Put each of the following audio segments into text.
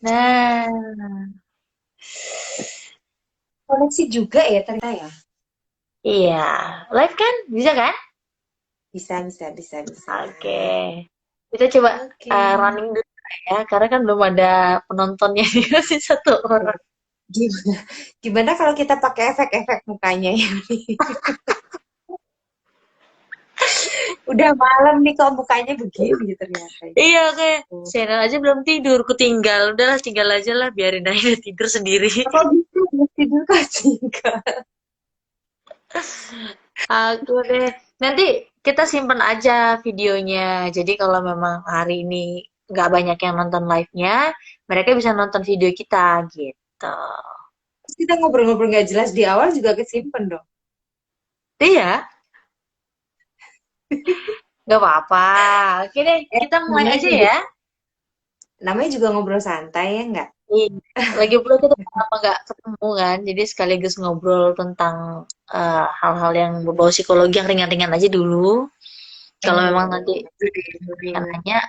Nah, Koneksi juga ya ternyata ya. iya. Live kan? Bisa kan? Bisa, bisa, bisa, bisa. Oke. Kita coba Oke. running dulu ya, karena kan belum ada penontonnya nih, masih satu orang. Gimana, gimana kalau kita pakai efek-efek mukanya ya? Udah malam nih kok mukanya begini ternyata. Iya, oke. Oh. Channel aja belum tidur, ku tinggal. Udahlah, tinggal aja lah, biarin aja tidur sendiri. Apa gitu? Mesti dulu kasih. Aku deh. Nanti kita simpen aja videonya. Jadi kalau memang hari ini nggak banyak yang nonton live-nya, mereka bisa nonton video kita gitu. Terus kita ngobrol-ngobrol nggak jelas di awal juga kesimpan dong. Iya, nggak apa-apa. Oke deh, kita mulai Namanya aja juga, ya. namanya juga ngobrol santai ya nggak? Iya. Lagi pula kita udah lama nggak ketemu kan, jadi sekaligus ngobrol tentang hal-hal yang berbau psikologi yang ringan-ringan aja dulu. Kalau memang nanti Oh, yang nanya,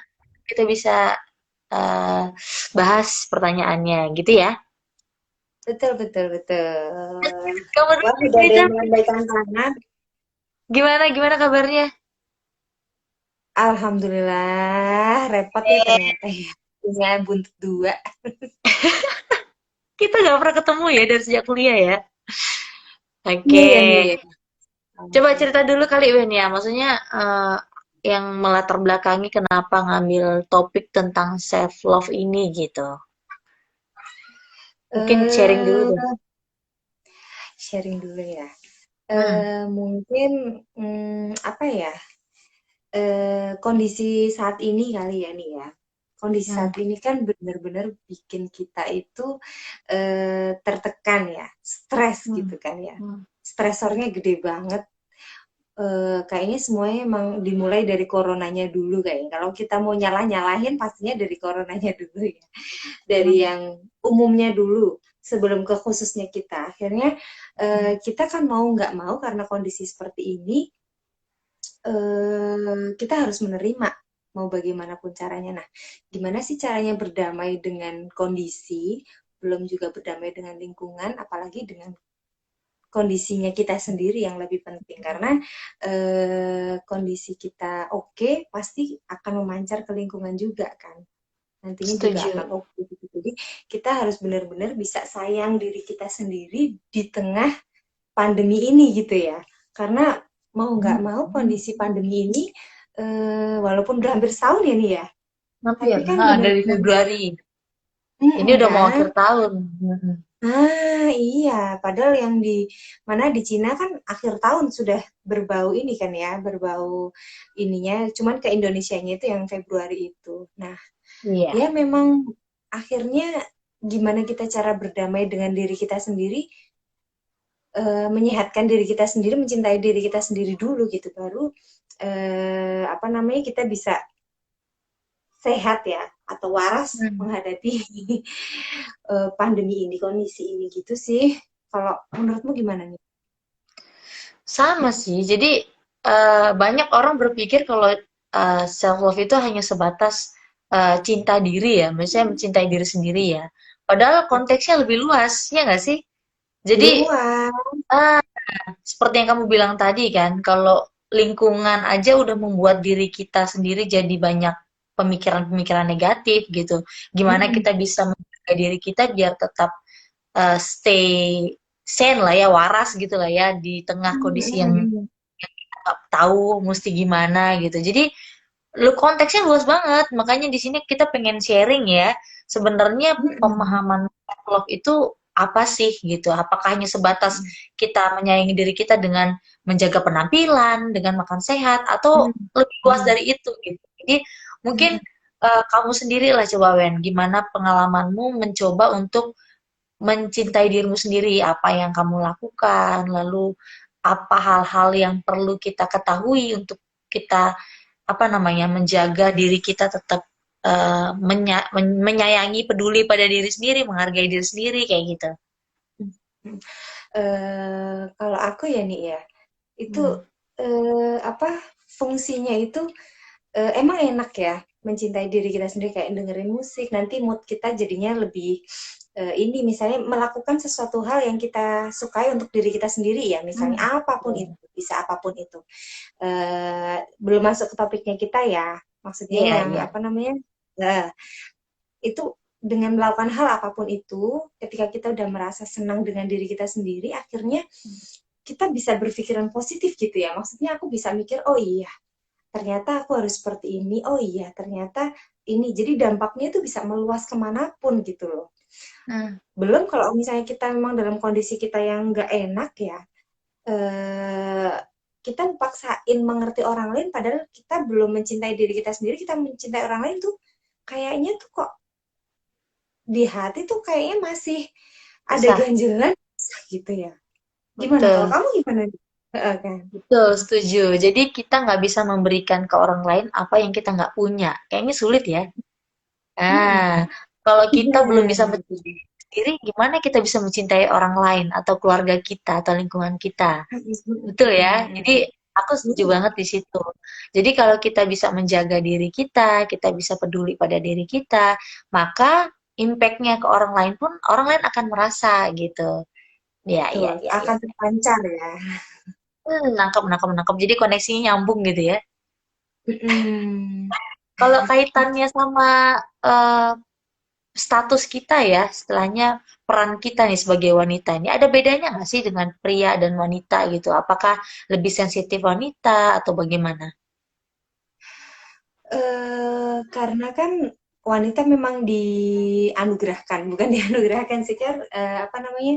kita bisa eh, bahas pertanyaannya gitu ya. betul, betul, betul. Kamu Wah, dulu udah ada cerita, yang melambaikan tangan. gimana gimana kabarnya? Alhamdulillah, repot ya Eh, ternyata ya. Punya buntut dua. kita nggak pernah ketemu ya dari sejak kuliah ya. Oke, Iya, iya. coba Oke. cerita dulu kali Wen ya. Maksudnya yang melatar belakangi kenapa ngambil topik tentang self love ini gitu. Mungkin sharing dulu deh. Eh, sharing dulu ya. Hmm. Mungkin apa ya? Kondisi saat ini kali ya nih ya. Kondisi Hmm. saat ini kan benar-benar bikin kita itu tertekan ya, stres Hmm. gitu kan ya. Hmm. Stresornya gede banget. Kayaknya semuanya emang dimulai dari coronanya dulu kayaknya. Kalau kita mau nyalah-nyalahin pastinya dari coronanya dulu ya. Dari Hmm. yang umumnya dulu sebelum ke khususnya kita. Akhirnya kita kan mau nggak mau karena kondisi seperti ini kita harus menerima mau bagaimanapun caranya. Nah, gimana sih caranya berdamai dengan kondisi, belum juga berdamai dengan lingkungan, apalagi dengan kondisinya kita sendiri yang lebih penting karena kondisi kita oke pasti akan memancar ke lingkungan juga kan nantinya juga Setuju. akan oke gitu. Jadi kita harus benar-benar bisa sayang diri kita sendiri di tengah pandemi ini gitu ya. Karena mau nggak mau kondisi pandemi ini walaupun udah hampir setahun ya nih ya, Hampir. tapi kan Ah, dari benar-benar Februari. Ini udah mau kan. akhir tahun. Hmm. Ah, iya, padahal yang di mana di Cina kan akhir tahun sudah berbau ini kan ya, berbau ininya, cuman ke Indonesianya itu yang Februari itu. Nah, Iya. ya memang akhirnya gimana kita cara berdamai dengan diri kita sendiri, menyehatkan diri kita sendiri, mencintai diri kita sendiri dulu gitu, baru apa namanya kita bisa sehat ya atau waras Hmm. menghadapi pandemi ini, kondisi ini gitu sih. Kalau menurutmu gimana nih? Sama sih. Jadi banyak orang berpikir kalau self love itu hanya sebatas cinta diri ya, misalnya mencintai diri sendiri ya. Padahal konteksnya lebih luas, ya nggak sih? Jadi Luas. eh, seperti yang kamu bilang tadi kan, kalau lingkungan aja udah membuat diri kita sendiri jadi banyak pemikiran-pemikiran negatif gitu. Gimana Mm-mm. kita bisa menjaga diri kita biar tetap stay sane lah ya, waras gitu lah ya di tengah kondisi yang Mm-mm. nggak tahu mesti gimana gitu. Jadi lu konteksnya luas banget. Makanya di sini kita pengen sharing ya. Sebenarnya Mm-mm. pemahaman self love itu apa sih gitu? Apakah hanya sebatas kita menyayangi diri kita dengan menjaga penampilan, dengan makan sehat, atau lebih luas Mm-mm. dari itu gitu? Jadi mungkin Mm-mm. kamu sendiri lah coba Wen, gimana pengalamanmu mencoba untuk mencintai dirimu sendiri, apa yang kamu lakukan, lalu apa hal-hal yang perlu kita ketahui untuk kita apa namanya menjaga diri kita tetap menyayangi, peduli pada diri sendiri, menghargai diri sendiri kayak gitu. Kalau aku ya nih ya, itu Hmm. apa fungsinya itu emang enak ya mencintai diri kita sendiri kayak dengerin musik nanti mood kita jadinya lebih ini misalnya melakukan sesuatu hal yang kita sukai untuk diri kita sendiri ya misalnya Hmm. apapun itu bisa apapun itu belum masuk ke topiknya kita ya maksudnya Iya, yang iya. apa namanya eh, itu dengan melakukan hal apapun itu ketika kita udah merasa senang dengan diri kita sendiri akhirnya kita bisa berpikiran positif gitu ya maksudnya aku bisa mikir oh iya ternyata aku harus seperti ini oh iya ternyata ini jadi dampaknya itu bisa meluas kemanapun gitu loh Hmm. belum kalau misalnya kita memang dalam kondisi kita yang nggak enak ya eh, kita paksain mengerti orang lain padahal kita belum mencintai diri kita sendiri kita mencintai orang lain tuh kayaknya tuh kok di hati tuh kayaknya masih ada Susah. ganjelan gitu ya gimana kalau Betul. kamu gimana kan Betul, setuju. Jadi kita nggak bisa memberikan ke orang lain apa yang kita nggak punya. Kayaknya sulit ya. Mm-mm. Nah, kalau kita belum Nah, bisa gitu. mencintai diri sendiri, gimana kita bisa mencintai orang lain atau keluarga kita atau lingkungan kita? Betul ya. Jadi aku setuju banget di situ. Jadi kalau kita bisa menjaga diri kita bisa peduli pada diri kita, maka impact-nya ke orang lain pun orang lain akan merasa gitu. Ya, Betul, ya, ya, ya. akan terpancar ya. Nangkep, nangkep, nangkep. Jadi koneksinya nyambung gitu ya. Mhm. Kalau kaitannya sama eh, status kita ya, istilahnya peran kita nih sebagai wanita ini, ada bedanya nggak sih dengan pria dan wanita gitu? Apakah lebih sensitif wanita atau bagaimana? Karena kan wanita memang dianugerahkan, bukan dianugerahkan sih kan, apa namanya,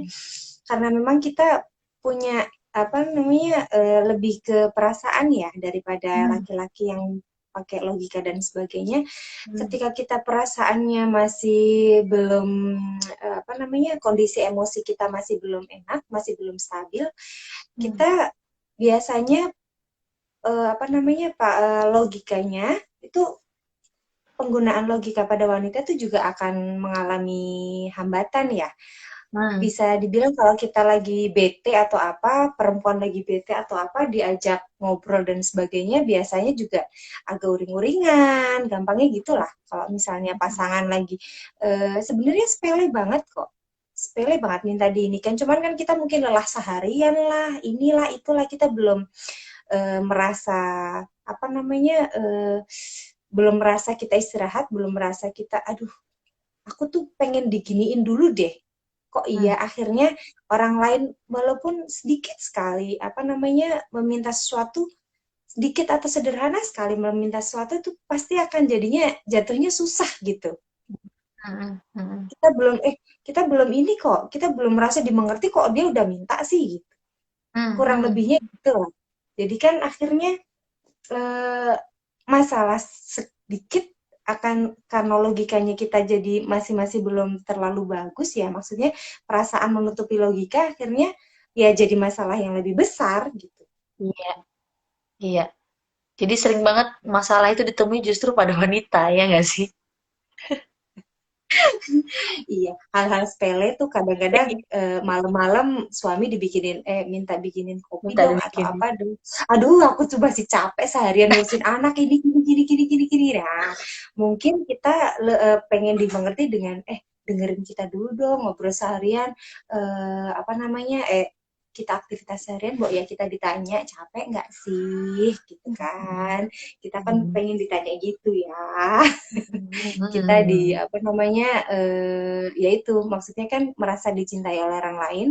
karena memang kita punya apa namanya, lebih ke perasaan ya daripada Hmm, laki-laki yang pakai logika dan sebagainya. hmm, Ketika kita perasaannya masih belum, apa namanya, kondisi emosi kita masih belum enak, masih belum stabil, hmm, kita biasanya apa namanya Pak logikanya itu penggunaan logika pada wanita itu juga akan mengalami hambatan ya. hmm, Bisa dibilang kalau kita lagi bete atau apa, perempuan lagi bete atau apa, diajak ngobrol dan sebagainya, biasanya juga agak uring-uringan, gampangnya gitulah. Kalau misalnya pasangan lagi, sebenarnya sepele banget kok. Sepele banget minta diinikan, cuman kan kita mungkin lelah seharian lah, inilah, itulah, kita belum merasa apa namanya belum merasa kita istirahat, belum merasa kita aduh aku tuh pengen diginiin dulu deh. Kok iya hmm, akhirnya orang lain walaupun sedikit sekali apa namanya meminta sesuatu sedikit atau sederhana sekali meminta sesuatu itu pasti akan jadinya jatuhnya susah gitu. hmm, hmm, Kita belum kita belum ini kok, kita belum merasa dimengerti kok dia udah minta sih gitu. hmm, Kurang hmm. lebihnya gitu lah. Jadi kan akhirnya eh, masalah sedikit akan karena logikanya kita jadi masih-masih belum terlalu bagus ya maksudnya perasaan menutupi logika akhirnya ya jadi masalah yang lebih besar gitu. Iya, iya. Jadi sering banget masalah itu ditemui justru pada wanita, ya nggak sih? Iya, hal-hal sepele tuh kadang-kadang malam-malam suami dibikinin minta bikinin kopi Minta dong atau dibikin. apa dong. Aduh, aku coba sih capek seharian ngurusin anak ini gini gini gini gini gini. Nah, mungkin kita pengen dimengerti dengan dengerin kita dulu dong ngobrol seharian apa namanya kita aktivitas seharian, Mbok ya kita ditanya capek nggak sih, gitu kan? Kita kan Hmm, pengen ditanya gitu ya. hmm, Kita di hmm. apa namanya ya itu maksudnya kan merasa dicintai oleh orang lain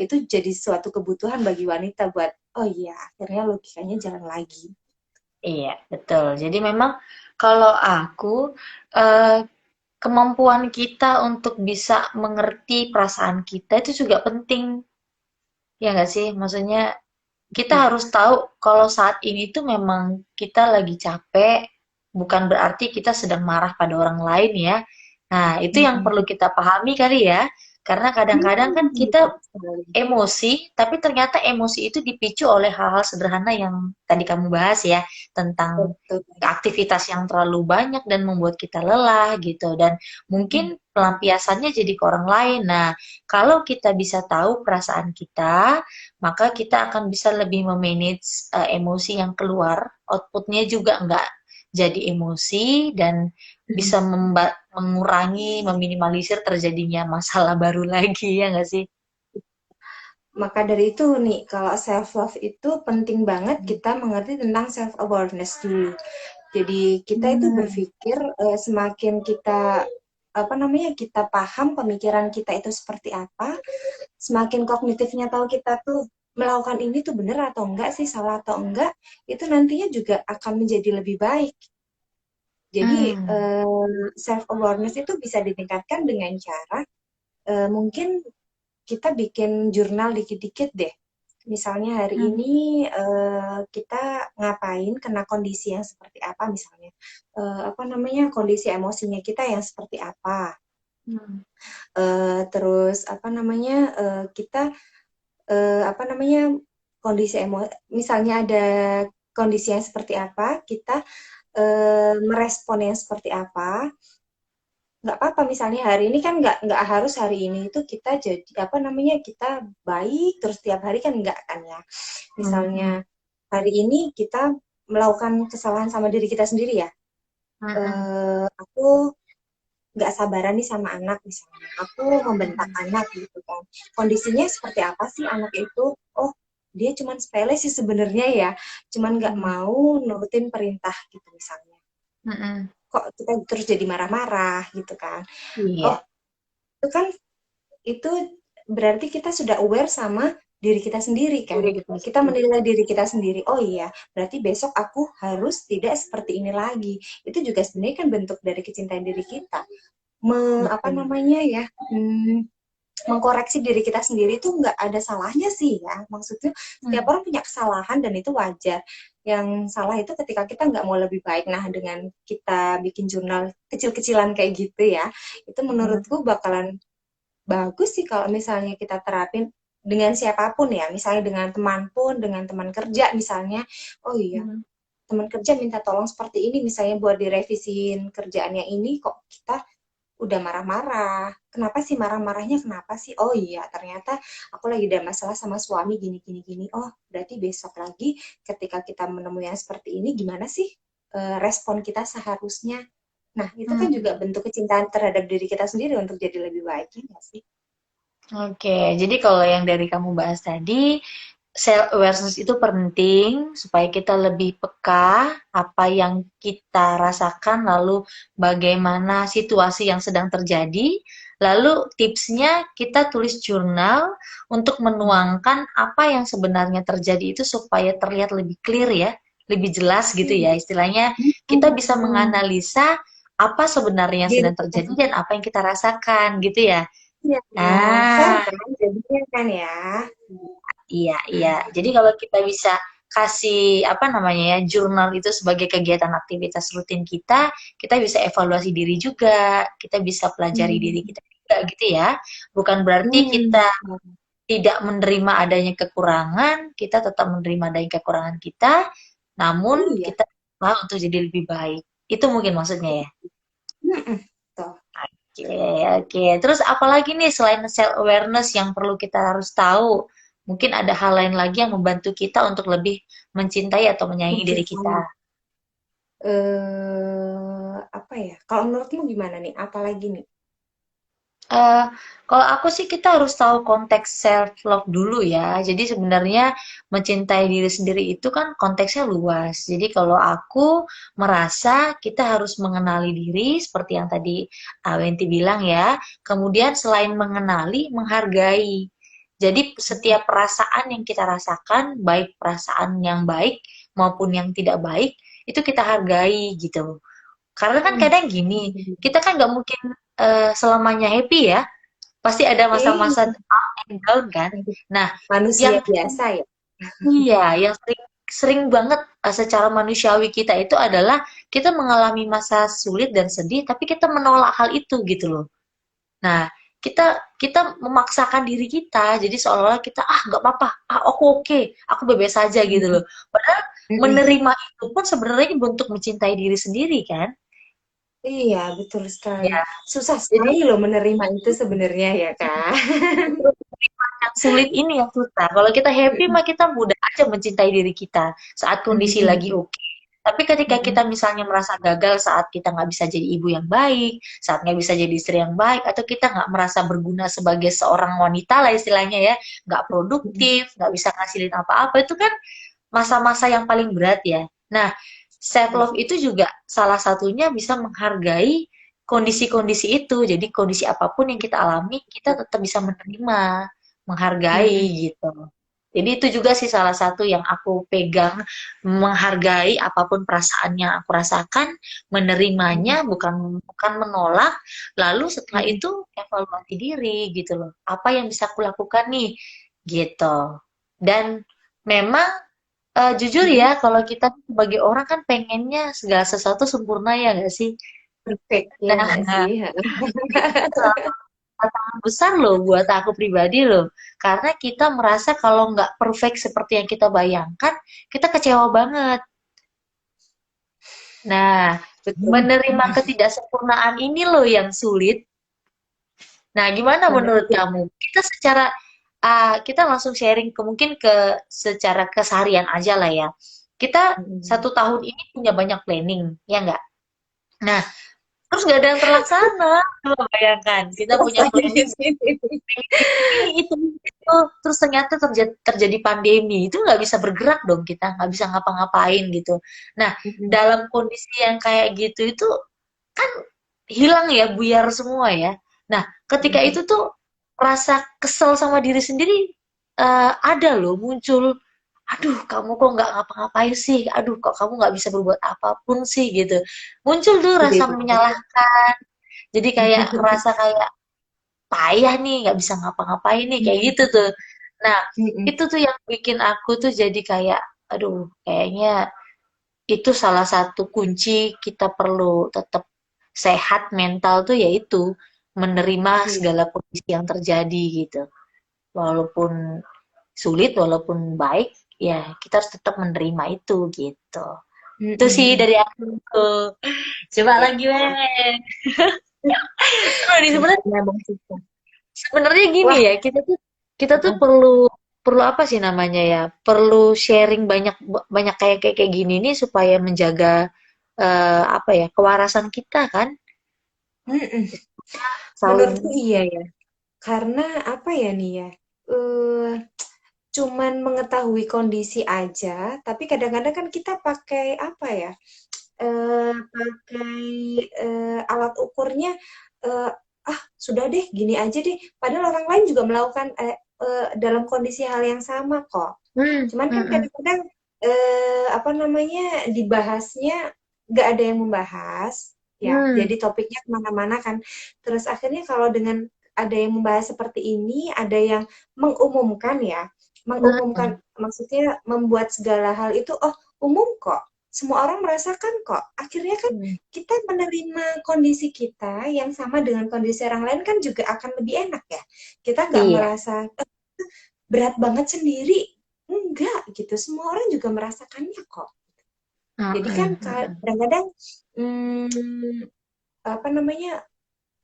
itu jadi suatu kebutuhan bagi wanita buat oh iya akhirnya logikanya jalan lagi. Iya, betul. Jadi memang kalau aku eh, kemampuan kita untuk bisa mengerti perasaan kita itu juga penting, ya nggak sih? Maksudnya kita Iya. harus tahu kalau saat ini tuh memang kita lagi capek, bukan berarti kita sedang marah pada orang lain ya. Nah, itu yang Mm-mm. perlu kita pahami kali ya. Karena kadang-kadang kan Betul kita sekali. emosi, tapi ternyata emosi itu dipicu oleh hal-hal sederhana yang tadi kamu bahas ya, tentang Betul. aktivitas yang terlalu banyak dan membuat kita lelah gitu. Dan mungkin pelampiasannya jadi ke orang lain. Nah, kalau kita bisa tahu perasaan kita, maka kita akan bisa lebih memanage emosi yang keluar, outputnya juga nggak jadi emosi dan bisa mengurangi, meminimalisir terjadinya masalah baru lagi ya nggak sih? Maka dari itu nih, kalau self love itu penting banget kita mengerti tentang self awareness dulu. Jadi kita itu Hmm. berpikir semakin kita apa namanya kita paham pemikiran kita itu seperti apa, semakin kognitifnya tahu kita tuh melakukan ini tuh benar atau enggak sih, salah atau enggak, itu nantinya juga akan menjadi lebih baik. Jadi Hmm. self awareness itu bisa ditingkatkan dengan cara mungkin kita bikin jurnal dikit-dikit deh. Misalnya hari Hmm. ini kita ngapain, kena kondisi yang seperti apa misalnya. Apa namanya, kondisi emosinya kita yang seperti apa. Hmm. Terus apa namanya, kita apa namanya, kondisi misalnya ada kondisi yang seperti apa, kita merespon yang seperti apa, nggak apa-apa misalnya hari ini kan nggak harus hari ini itu kita jadi apa namanya kita baik terus tiap hari kan nggak kan ya misalnya Hmm. hari ini kita melakukan kesalahan sama diri kita sendiri ya Hmm. aku nggak sabaran nih sama anak misalnya aku membentak Hmm. anak gitu kan kondisinya seperti apa sih anak itu oh dia cuman sepele sih sebenarnya ya cuman nggak Hmm. mau nurutin perintah gitu misalnya Hmm. kok kita terus jadi marah-marah gitu kan oh Iya. itu kan itu berarti kita sudah aware sama diri kita sendiri kan. Diri kita Kita sendiri. menilai diri kita sendiri. Oh iya, berarti besok aku harus tidak seperti ini lagi. Itu juga sebenarnya kan bentuk dari kecintaan diri kita. Apa Betul. namanya ya? Mengkoreksi diri kita sendiri itu nggak ada salahnya sih ya. Maksudnya setiap Hmm. orang punya kesalahan dan itu wajar. Yang salah itu ketika kita nggak mau lebih baik. Nah, dengan kita bikin jurnal kecil-kecilan kayak gitu ya, itu Hmm. menurutku bakalan bagus sih kalau misalnya kita terapin dengan siapapun ya, misalnya dengan teman pun, dengan teman kerja misalnya, oh iya, Hmm. teman kerja minta tolong seperti ini, misalnya buat direvisiin kerjaan yang ini, kok kita udah marah-marah. Kenapa sih marah-marahnya? Kenapa sih? Oh iya, ternyata aku lagi ada masalah sama suami gini gini gini. Oh, berarti besok lagi ketika kita menemui yang seperti ini, gimana sih respon kita seharusnya? Nah, itu kan juga Hmm. bentuk kecintaan terhadap diri kita sendiri untuk jadi lebih baik, ya nggak sih? Oke, jadi kalau yang dari kamu bahas tadi, self awareness itu penting supaya kita lebih peka apa yang kita rasakan, lalu bagaimana situasi yang sedang terjadi. Lalu tipsnya kita tulis jurnal untuk menuangkan apa yang sebenarnya terjadi itu supaya terlihat lebih clear ya, lebih jelas gitu ya. Istilahnya kita bisa Hmm. menganalisa apa sebenarnya yang Diri sedang kita terjadi dan sendiri. apa yang kita rasakan gitu ya. Iya, fair Nah, kan jadinya kan ya. iya, iya. Jadi kalau kita bisa kasih apa namanya ya, jurnal itu sebagai kegiatan aktivitas rutin kita bisa evaluasi diri juga, kita bisa pelajari diri Hmm. kita juga gitu ya. Bukan berarti Hmm. kita tidak menerima adanya kekurangan, kita tetap menerima adanya kekurangan kita, namun Iya. kita berusaha untuk jadi lebih baik. Itu mungkin maksudnya ya. Mm-mm. Tuh. Oke, oke. Terus apalagi nih selain self awareness yang perlu kita harus tahu? Mungkin ada hal lain lagi yang membantu kita untuk lebih mencintai atau menyayangi diri kita. Mencintai. Apa ya? Kalau menurutmu gimana nih? Apalagi nih? Eh, kalau aku sih kita harus tahu konteks self love dulu ya. Jadi sebenarnya mencintai diri sendiri itu kan konteksnya luas. Jadi kalau aku merasa kita harus mengenali diri seperti yang tadi Wenti bilang ya. Kemudian selain mengenali, menghargai. Jadi setiap perasaan yang kita rasakan, baik perasaan yang baik maupun yang tidak baik, itu kita hargai gitu. Karena kan Hmm. kadang gini, kita kan nggak mungkin selamanya happy ya. Pasti ada masa-masa Iya. up and down kan. Nah, Manusia yang biasa ya. iya, yang sering sering banget secara manusiawi kita itu adalah kita mengalami masa sulit dan sedih, tapi kita menolak hal itu gitu loh. Nah, kita kita memaksakan diri kita, jadi seolah-olah kita ah nggak apa-apa, ah aku oke, aku bebas saja gitu loh. Padahal Mm-mm. menerima itu pun sebenarnya bentuk mencintai diri sendiri kan? Iya, betul sekali. Ya, Susah jadi sekali loh menerima itu sebenarnya ya, Kak. justru yang sulit ini yang susah. Kalau kita happy mah kita mudah aja mencintai diri kita saat kondisi Mm-mm. lagi oke. Tapi ketika kita Mm-mm. misalnya merasa gagal saat kita nggak bisa jadi ibu yang baik, saat nggak bisa jadi istri yang baik, atau kita nggak merasa berguna sebagai seorang wanita lah istilahnya ya, nggak Mm-mm. produktif, nggak bisa ngasilin apa-apa, itu kan masa-masa yang paling berat ya. Nah, self love itu juga salah satunya bisa menghargai kondisi-kondisi itu. Jadi kondisi apapun yang kita alami, kita tetap bisa menerima, menghargai Mm-mm. gitu. Jadi itu juga sih salah satu yang aku pegang, menghargai apapun perasaan yang aku rasakan, menerimanya Mm-mm. bukan bukan menolak, lalu setelah Mm-mm. itu evaluasi diri gitu loh. Apa yang bisa aku lakukan nih? Gitu. Dan memang jujur Mm-mm. ya, kalau kita sebagai orang kan pengennya segala sesuatu sempurna ya nggak sih? Perfect ya Nah, nggak sih? itu salah satu tantangan besar loh buat aku pribadi loh. Karena kita merasa kalau nggak perfect seperti yang kita bayangkan, kita kecewa banget. Nah, Betul. menerima ketidaksempurnaan ini loh yang sulit. Nah, gimana Benar menurut tuh. kamu? Kita secara kita langsung sharing ke mungkin ke secara keseharian aja lah ya. Kita Mm-mm. 1 tahun ini punya banyak planning, ya nggak? Nah, terus nggak ada yang terlaksana. Coba bayangkan, kita punya Rasanya di planning sini. ini itu, terus ternyata terjadi pandemi, itu nggak bisa bergerak dong kita, nggak bisa ngapa-ngapain gitu. Nah, Mm-mm. dalam kondisi yang kayak gitu itu kan hilang ya, buyar semua ya. Nah, ketika Mm-mm. itu tuh rasa kesel sama diri sendiri ada loh muncul. Aduh, kamu kok nggak ngapa-ngapain sih? Aduh, kok kamu nggak bisa berbuat apapun sih gitu. Muncul tuh Gede rasa banget. menyalahkan. Jadi kayak ngerasa kayak payah nih, nggak bisa ngapa-ngapain nih, kayak gitu tuh. Nah, Mm-mm. itu tuh yang bikin aku tuh jadi kayak, aduh, kayaknya itu salah satu kunci kita perlu tetap sehat mental tuh yaitu menerima Iya. segala kondisi yang terjadi gitu. Walaupun sulit, walaupun baik, ya kita harus tetap menerima itu gitu. Itu sih Mm-mm. dari aku. Coba Ya, lagi, Wen. Seru nih sebenarnya. benar emang susah. Sebenarnya gini Wah, ya, kita tuh uh, perlu perlu apa sih namanya ya? Perlu sharing banyak banyak kayak kayak kayak gini nih supaya menjaga apa ya, kewarasan kita kan? mm-mm. Menurutku Saling iya ya. Karena apa ya nih ya? eh Cuman mengetahui kondisi aja, tapi kadang-kadang kan kita pakai apa ya? Pakai alat ukurnya eh, sudah deh gini aja deh. Padahal orang lain juga melakukan dalam kondisi hal yang sama kok. hmm, Cuman kan mm-mm, kadang-kadang apa namanya dibahasnya nggak ada yang membahas, ya. hmm, Jadi topiknya kemana-mana kan. Terus akhirnya kalau dengan ada yang membahas seperti ini, ada yang mengumumkan ya, mengumumkan mm-mm, maksudnya membuat segala hal itu oh umum kok. Semua orang merasakan kok. Akhirnya kan hmm. kita menerima kondisi kita yang sama dengan kondisi orang lain kan juga akan lebih enak ya. Kita nggak Iya. merasa berat banget sendiri. Enggak gitu. Semua orang juga merasakannya kok. Jadi kan Mm-mm, mm-mm. kadang-kadang hmm, apa namanya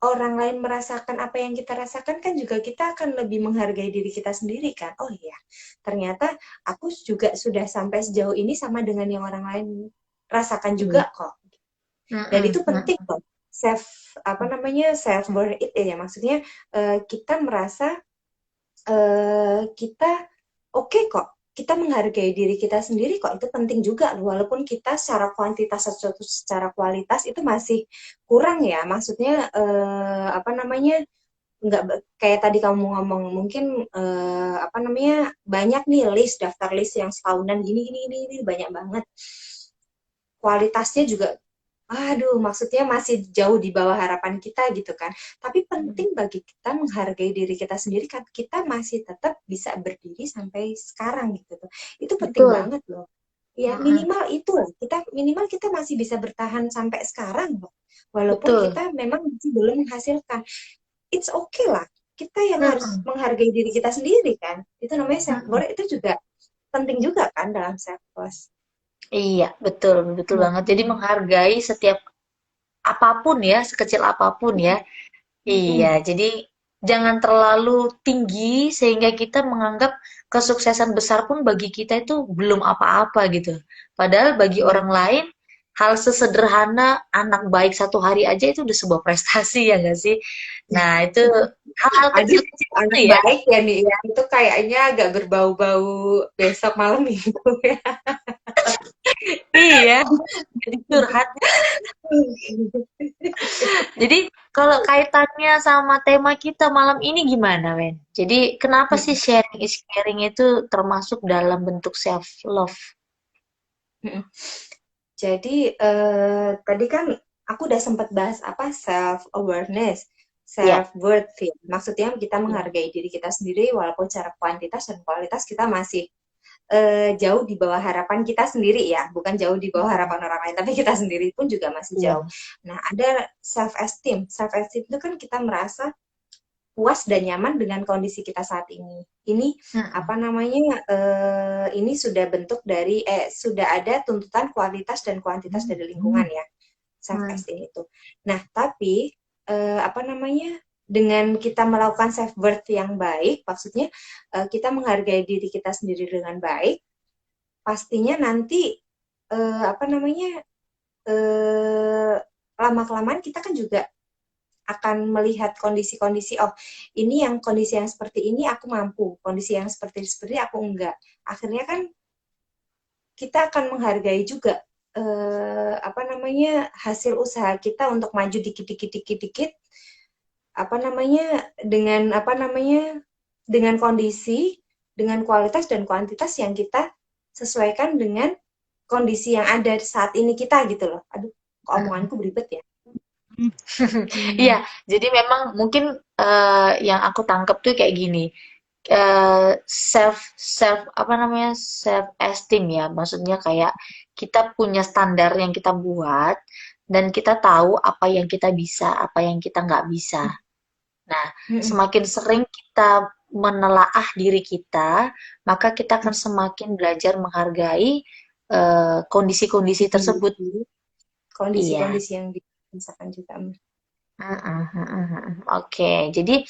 orang lain merasakan apa yang kita rasakan kan juga kita akan lebih menghargai diri kita sendiri kan. Oh iya, ternyata aku juga sudah sampai sejauh ini sama dengan yang orang lain rasakan Iya. juga kok. Dan Mm-mm, itu penting mm-mm. loh. Apa namanya self worth it ya maksudnya kita merasa kita oke kok, kita menghargai diri kita sendiri kok, itu penting juga walaupun kita secara kuantitas atau secara kualitas itu masih kurang ya, maksudnya apa namanya nggak kayak tadi kamu ngomong mungkin apa namanya banyak nih daftar list yang setahunan gini gini gini banyak banget kualitasnya juga aduh maksudnya masih jauh di bawah harapan kita gitu kan tapi penting bagi kita menghargai diri kita sendiri kan kita masih tetap bisa berdiri sampai sekarang gitu tuh itu penting Betul. banget loh. Ya Mm-mm. minimal itu lah. Kita masih bisa bertahan sampai sekarang loh. Walaupun Betul. kita memang masih belum menghasilkan. It's okay lah. Kita yang harus Mm-mm. menghargai diri kita sendiri kan. Itu namanya self Mm-mm. worth, itu juga penting juga kan dalam self worth. Iya, betul, betul banget. Jadi menghargai setiap apapun ya, sekecil apapun ya. Iya, jadi jangan terlalu tinggi sehingga kita menganggap kesuksesan besar pun bagi kita itu belum apa-apa gitu. Padahal bagi Iya. orang lain hal sesederhana anak baik satu hari aja itu udah sebuah prestasi ya nggak sih? Nah, itu hal-hal Aduh, kecil-kecil itu anak ya. baik ya nih ya. Itu kayaknya agak berbau-bau besok malam minggu ya. Iya, jadi curhat. Jadi kalau kaitannya sama tema kita malam ini gimana, Wen? Jadi kenapa sih sharing is caring itu termasuk dalam bentuk self love? Jadi tadi kan aku udah sempat bahas apa self awareness, Ya. self worth ya. Maksudnya kita Iya. menghargai diri kita sendiri walaupun secara kuantitas dan kualitas kita masih jauh di bawah harapan kita sendiri ya, bukan jauh di bawah harapan orang lain, tapi kita sendiri pun juga masih jauh. Iya. Nah, ada self esteem. Self esteem itu kan kita merasa puas dan nyaman dengan kondisi kita saat ini. Ini Mm-mm. apa namanya? Ini sudah bentuk dari sudah ada tuntutan kualitas dan kuantitas dari lingkungan ya, self Hmm. esteem itu. Nah, tapi apa namanya? Dengan kita melakukan self worth yang baik, maksudnya kita menghargai diri kita sendiri dengan baik, pastinya nanti apa namanya? Lama kelamaan kita kan juga akan melihat kondisi-kondisi, oh ini yang kondisi yang seperti ini aku mampu, kondisi yang seperti aku enggak. Akhirnya kan kita akan menghargai juga apa namanya hasil usaha kita untuk maju dikit-dikit apa namanya dengan apa namanya dengan kondisi, dengan kualitas dan kuantitas yang kita sesuaikan dengan kondisi yang ada saat ini kita gitu loh. Aduh, omonganku beribet ya. Iya, jadi memang mungkin yang aku tangkep tuh kayak gini. Self self apa namanya self esteem ya, maksudnya kayak kita punya standar yang kita buat dan kita tahu apa yang kita bisa, apa yang kita nggak bisa. Nah, Mm-mm. semakin sering kita menelaah diri kita, maka kita akan semakin belajar menghargai kondisi-kondisi Diri tersebut. sendiri, Iya. kondisi-kondisi yang dirasakan juga. Mm-mm, mm-mm, mm-mm. Oke, jadi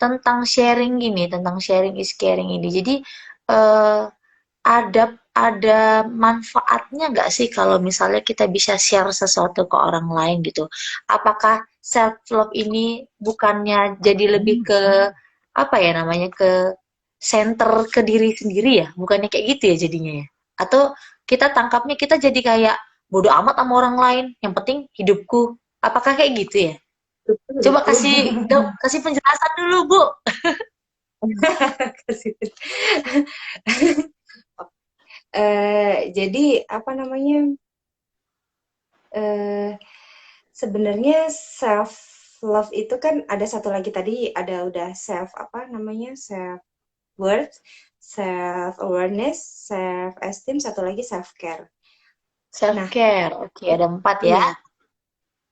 tentang sharing gini, tentang sharing is caring ini. Jadi eh, ada manfaatnya nggak sih kalau misalnya kita bisa share sesuatu ke orang lain gitu? Apakah self love ini bukannya jadi lebih ke apa ya namanya ke center ke diri sendiri ya? Bukannya kayak gitu ya jadinya ya? Atau kita tangkapnya kita jadi kayak bodo amat sama orang lain, yang penting hidupku. Apakah kayak gitu ya? Coba Betul. kasih penjelasan dulu, Bu. Jadi apa namanya? eh, Sebenarnya self love itu kan ada satu lagi tadi, ada udah self apa namanya, self worth, self awareness, self esteem, satu lagi self care. Self Nah, care. Oke, ada 4 ya. iya,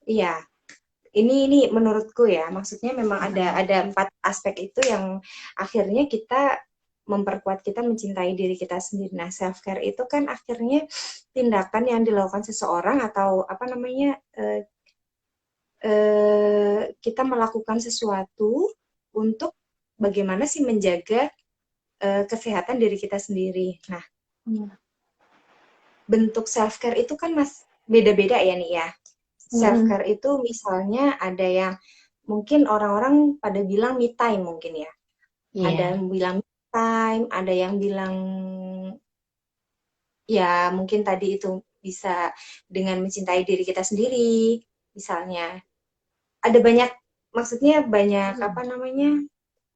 iya. Ini menurutku ya, maksudnya memang Mm-mm. ada 4 aspek itu yang akhirnya kita memperkuat kita mencintai diri kita sendiri. Nah, self care itu kan akhirnya tindakan yang dilakukan seseorang atau apa namanya kita melakukan sesuatu untuk bagaimana sih menjaga kesehatan diri kita sendiri. Nah, bentuk self care itu kan mas beda-beda ya nih ya. Self Mm-mm. care itu misalnya ada yang mungkin orang-orang pada bilang me time mungkin ya. Ada Iya. yang bilang me time, ada yang bilang ya mungkin tadi itu bisa dengan mencintai diri kita sendiri misalnya. Ada banyak maksudnya banyak apa namanya?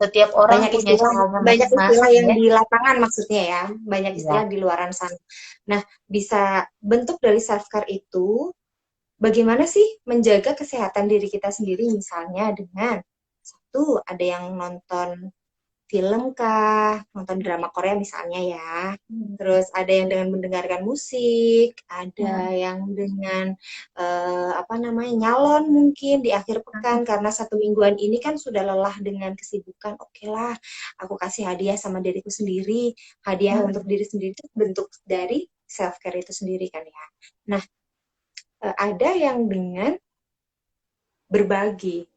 Setiap orang banyak punya istilah caranya banyak istilah masing-masing yang ya. di lapangan maksudnya ya, banyak istilah Iya. di luaran sana. Nah, bisa bentuk dari self care itu bagaimana sih menjaga kesehatan diri kita sendiri misalnya dengan satu ada yang nonton film kah, nonton drama Korea misalnya ya. Hmm. Terus ada yang dengan mendengarkan musik, Hmm. ada yang dengan apa namanya nyalon mungkin di akhir pekan karena satu mingguan ini kan sudah lelah dengan kesibukan. Oke lah, aku kasih hadiah sama diriku sendiri. Hadiah untuk Hmm. diri sendiri itu bentuk dari self care itu sendiri kan ya. Nah, ada yang dengan berbagi.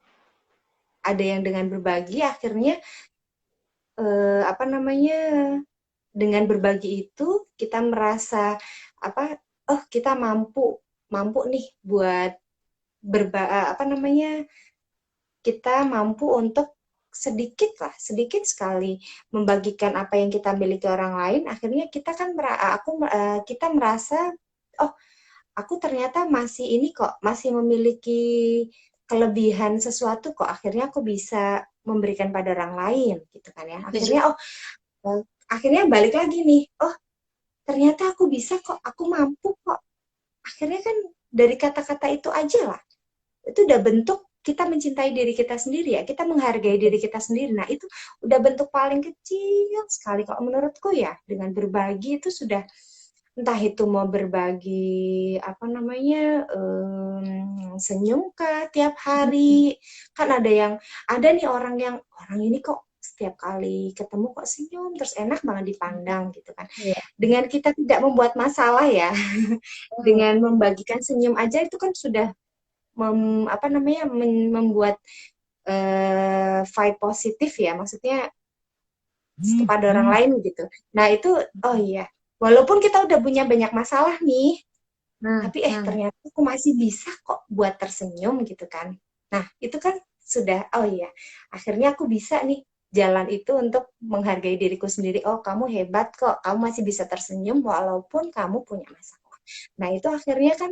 Ada yang dengan berbagi akhirnya apa namanya dengan berbagi itu kita merasa apa oh kita mampu mampu nih buat apa namanya kita mampu untuk sedikit lah sedikit sekali membagikan apa yang kita miliki orang lain akhirnya kita kan kita merasa oh aku ternyata masih ini kok masih memiliki kelebihan sesuatu kok akhirnya aku bisa memberikan pada orang lain gitu kan ya Setuju. akhirnya akhirnya balik lagi nih oh ternyata aku bisa kok aku mampu kok akhirnya kan dari kata-kata itu aja lah itu udah bentuk kita mencintai diri kita sendiri ya kita menghargai diri kita sendiri nah itu udah bentuk paling kecil sekali kalau menurutku ya dengan berbagi itu sudah entah itu mau berbagi apa namanya senyum kah tiap hari kan ada nih orang ini kok setiap kali ketemu kok senyum terus enak banget dipandang gitu kan Iya. dengan kita tidak membuat masalah ya Hmm. dengan membagikan senyum aja itu kan sudah apa namanya membuat vibe positif ya maksudnya kepada orang lain gitu nah itu oh iya walaupun kita udah punya banyak masalah nih Hmm. tapi Hmm. ternyata aku masih bisa kok buat tersenyum gitu kan nah itu kan sudah oh iya akhirnya aku bisa nih jalan itu untuk menghargai diriku sendiri oh kamu hebat kok kamu masih bisa tersenyum walaupun kamu punya masalah nah itu akhirnya kan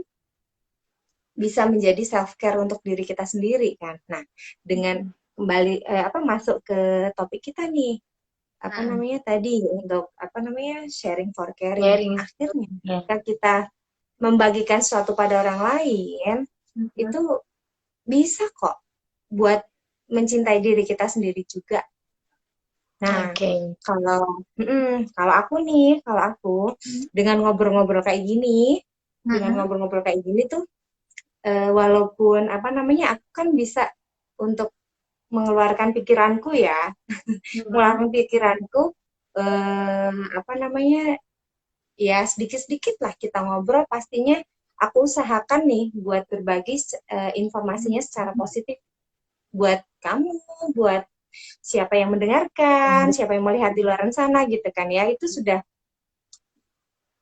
bisa menjadi self care untuk diri kita sendiri kan. Nah, dengan kembali apa masuk ke topik kita nih, apa Hmm. namanya tadi untuk apa namanya sharing for caring. Sharing. Akhirnya Ya. ketika kita membagikan sesuatu pada orang lain, Hmm. itu bisa kok buat mencintai diri kita sendiri juga. Nah, Oke. kalau kalau aku nih, kalau aku dengan ngobrol-ngobrol kayak gini, dengan Hmm. ngobrol-ngobrol kayak gini tuh walaupun apa namanya aku kan bisa untuk mengeluarkan pikiranku ya Hmm. mengeluarkan pikiranku apa namanya ya sedikit-sedikit lah kita ngobrol pastinya aku usahakan nih buat berbagi informasinya secara positif buat kamu buat siapa yang mendengarkan siapa yang melihat di luar sana gitu kan ya itu sudah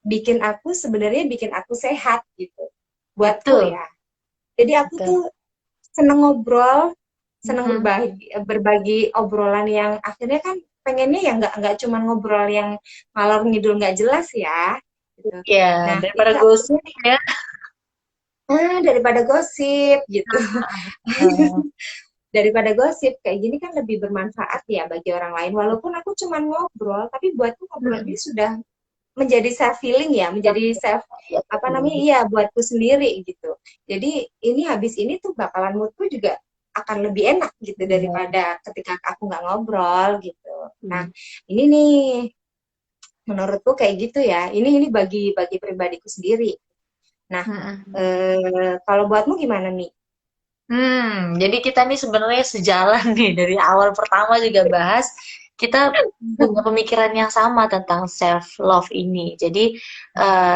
bikin aku sehat gitu buatku Betul. ya jadi aku Betul. tuh seneng ngobrol, seneng Hmm. berbagi obrolan yang akhirnya kan pengennya ya nggak cuma ngobrol yang ngalor ngidul nggak jelas ya. Gitu. Ya, Nah daripada itu gosip akhirnya ya. daripada gosip gitu, Hmm. daripada gosip kayak gini kan lebih bermanfaat ya bagi orang lain. Walaupun aku cuma ngobrol, tapi buatku ngobrol Hmm. ini sudah menjadi self healing ya, menjadi self Ya, apa betul. namanya iya buatku sendiri gitu. Jadi ini habis ini tuh bakalan moodku juga akan lebih enak gitu Benar. daripada ketika aku nggak ngobrol gitu. Nah Hmm. ini nih menurutku kayak gitu ya. Ini bagi bagi pribadiku sendiri. Nah Hmm. kalau buatmu gimana nih? Jadi kita nih sebenarnya sejalan nih dari awal pertama juga bahas kita punya pemikiran yang sama tentang self love ini. Jadi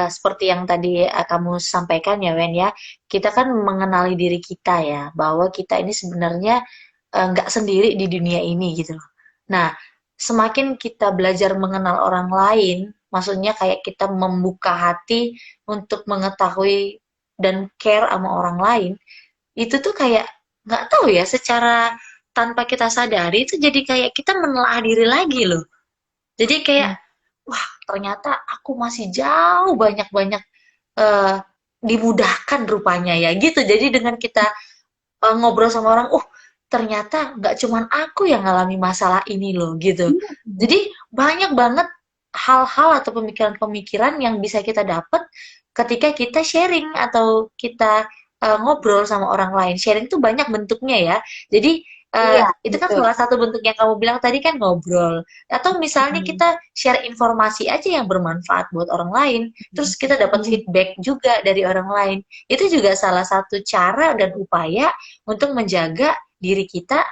seperti yang tadi kamu sampaikan ya Wen ya, kita kan mengenali diri kita ya bahwa kita ini sebenarnya nggak sendiri di dunia ini gitu loh. Nah, semakin kita belajar mengenal orang lain, maksudnya kayak kita membuka hati untuk mengetahui dan care sama orang lain itu tuh kayak nggak tahu ya secara tanpa kita sadari itu jadi kayak kita menelaah diri lagi loh. Jadi kayak wah ternyata aku masih jauh banyak-banyak eh, dimudahkan rupanya ya gitu. Jadi dengan kita ngobrol sama orang, ternyata nggak cuman aku yang ngalami masalah ini loh gitu. Jadi banyak banget hal-hal atau pemikiran-pemikiran yang bisa kita dapat ketika kita sharing atau kita ngobrol sama orang lain. Sharing tuh banyak bentuknya ya. Jadi Iya, itu kan betul. salah satu bentuk yang kamu bilang tadi kan ngobrol. Atau misalnya Mm-mm. kita share informasi aja yang bermanfaat buat orang lain, terus kita dapat Mm-mm. feedback juga dari orang lain. Itu juga salah satu cara dan upaya untuk menjaga diri kita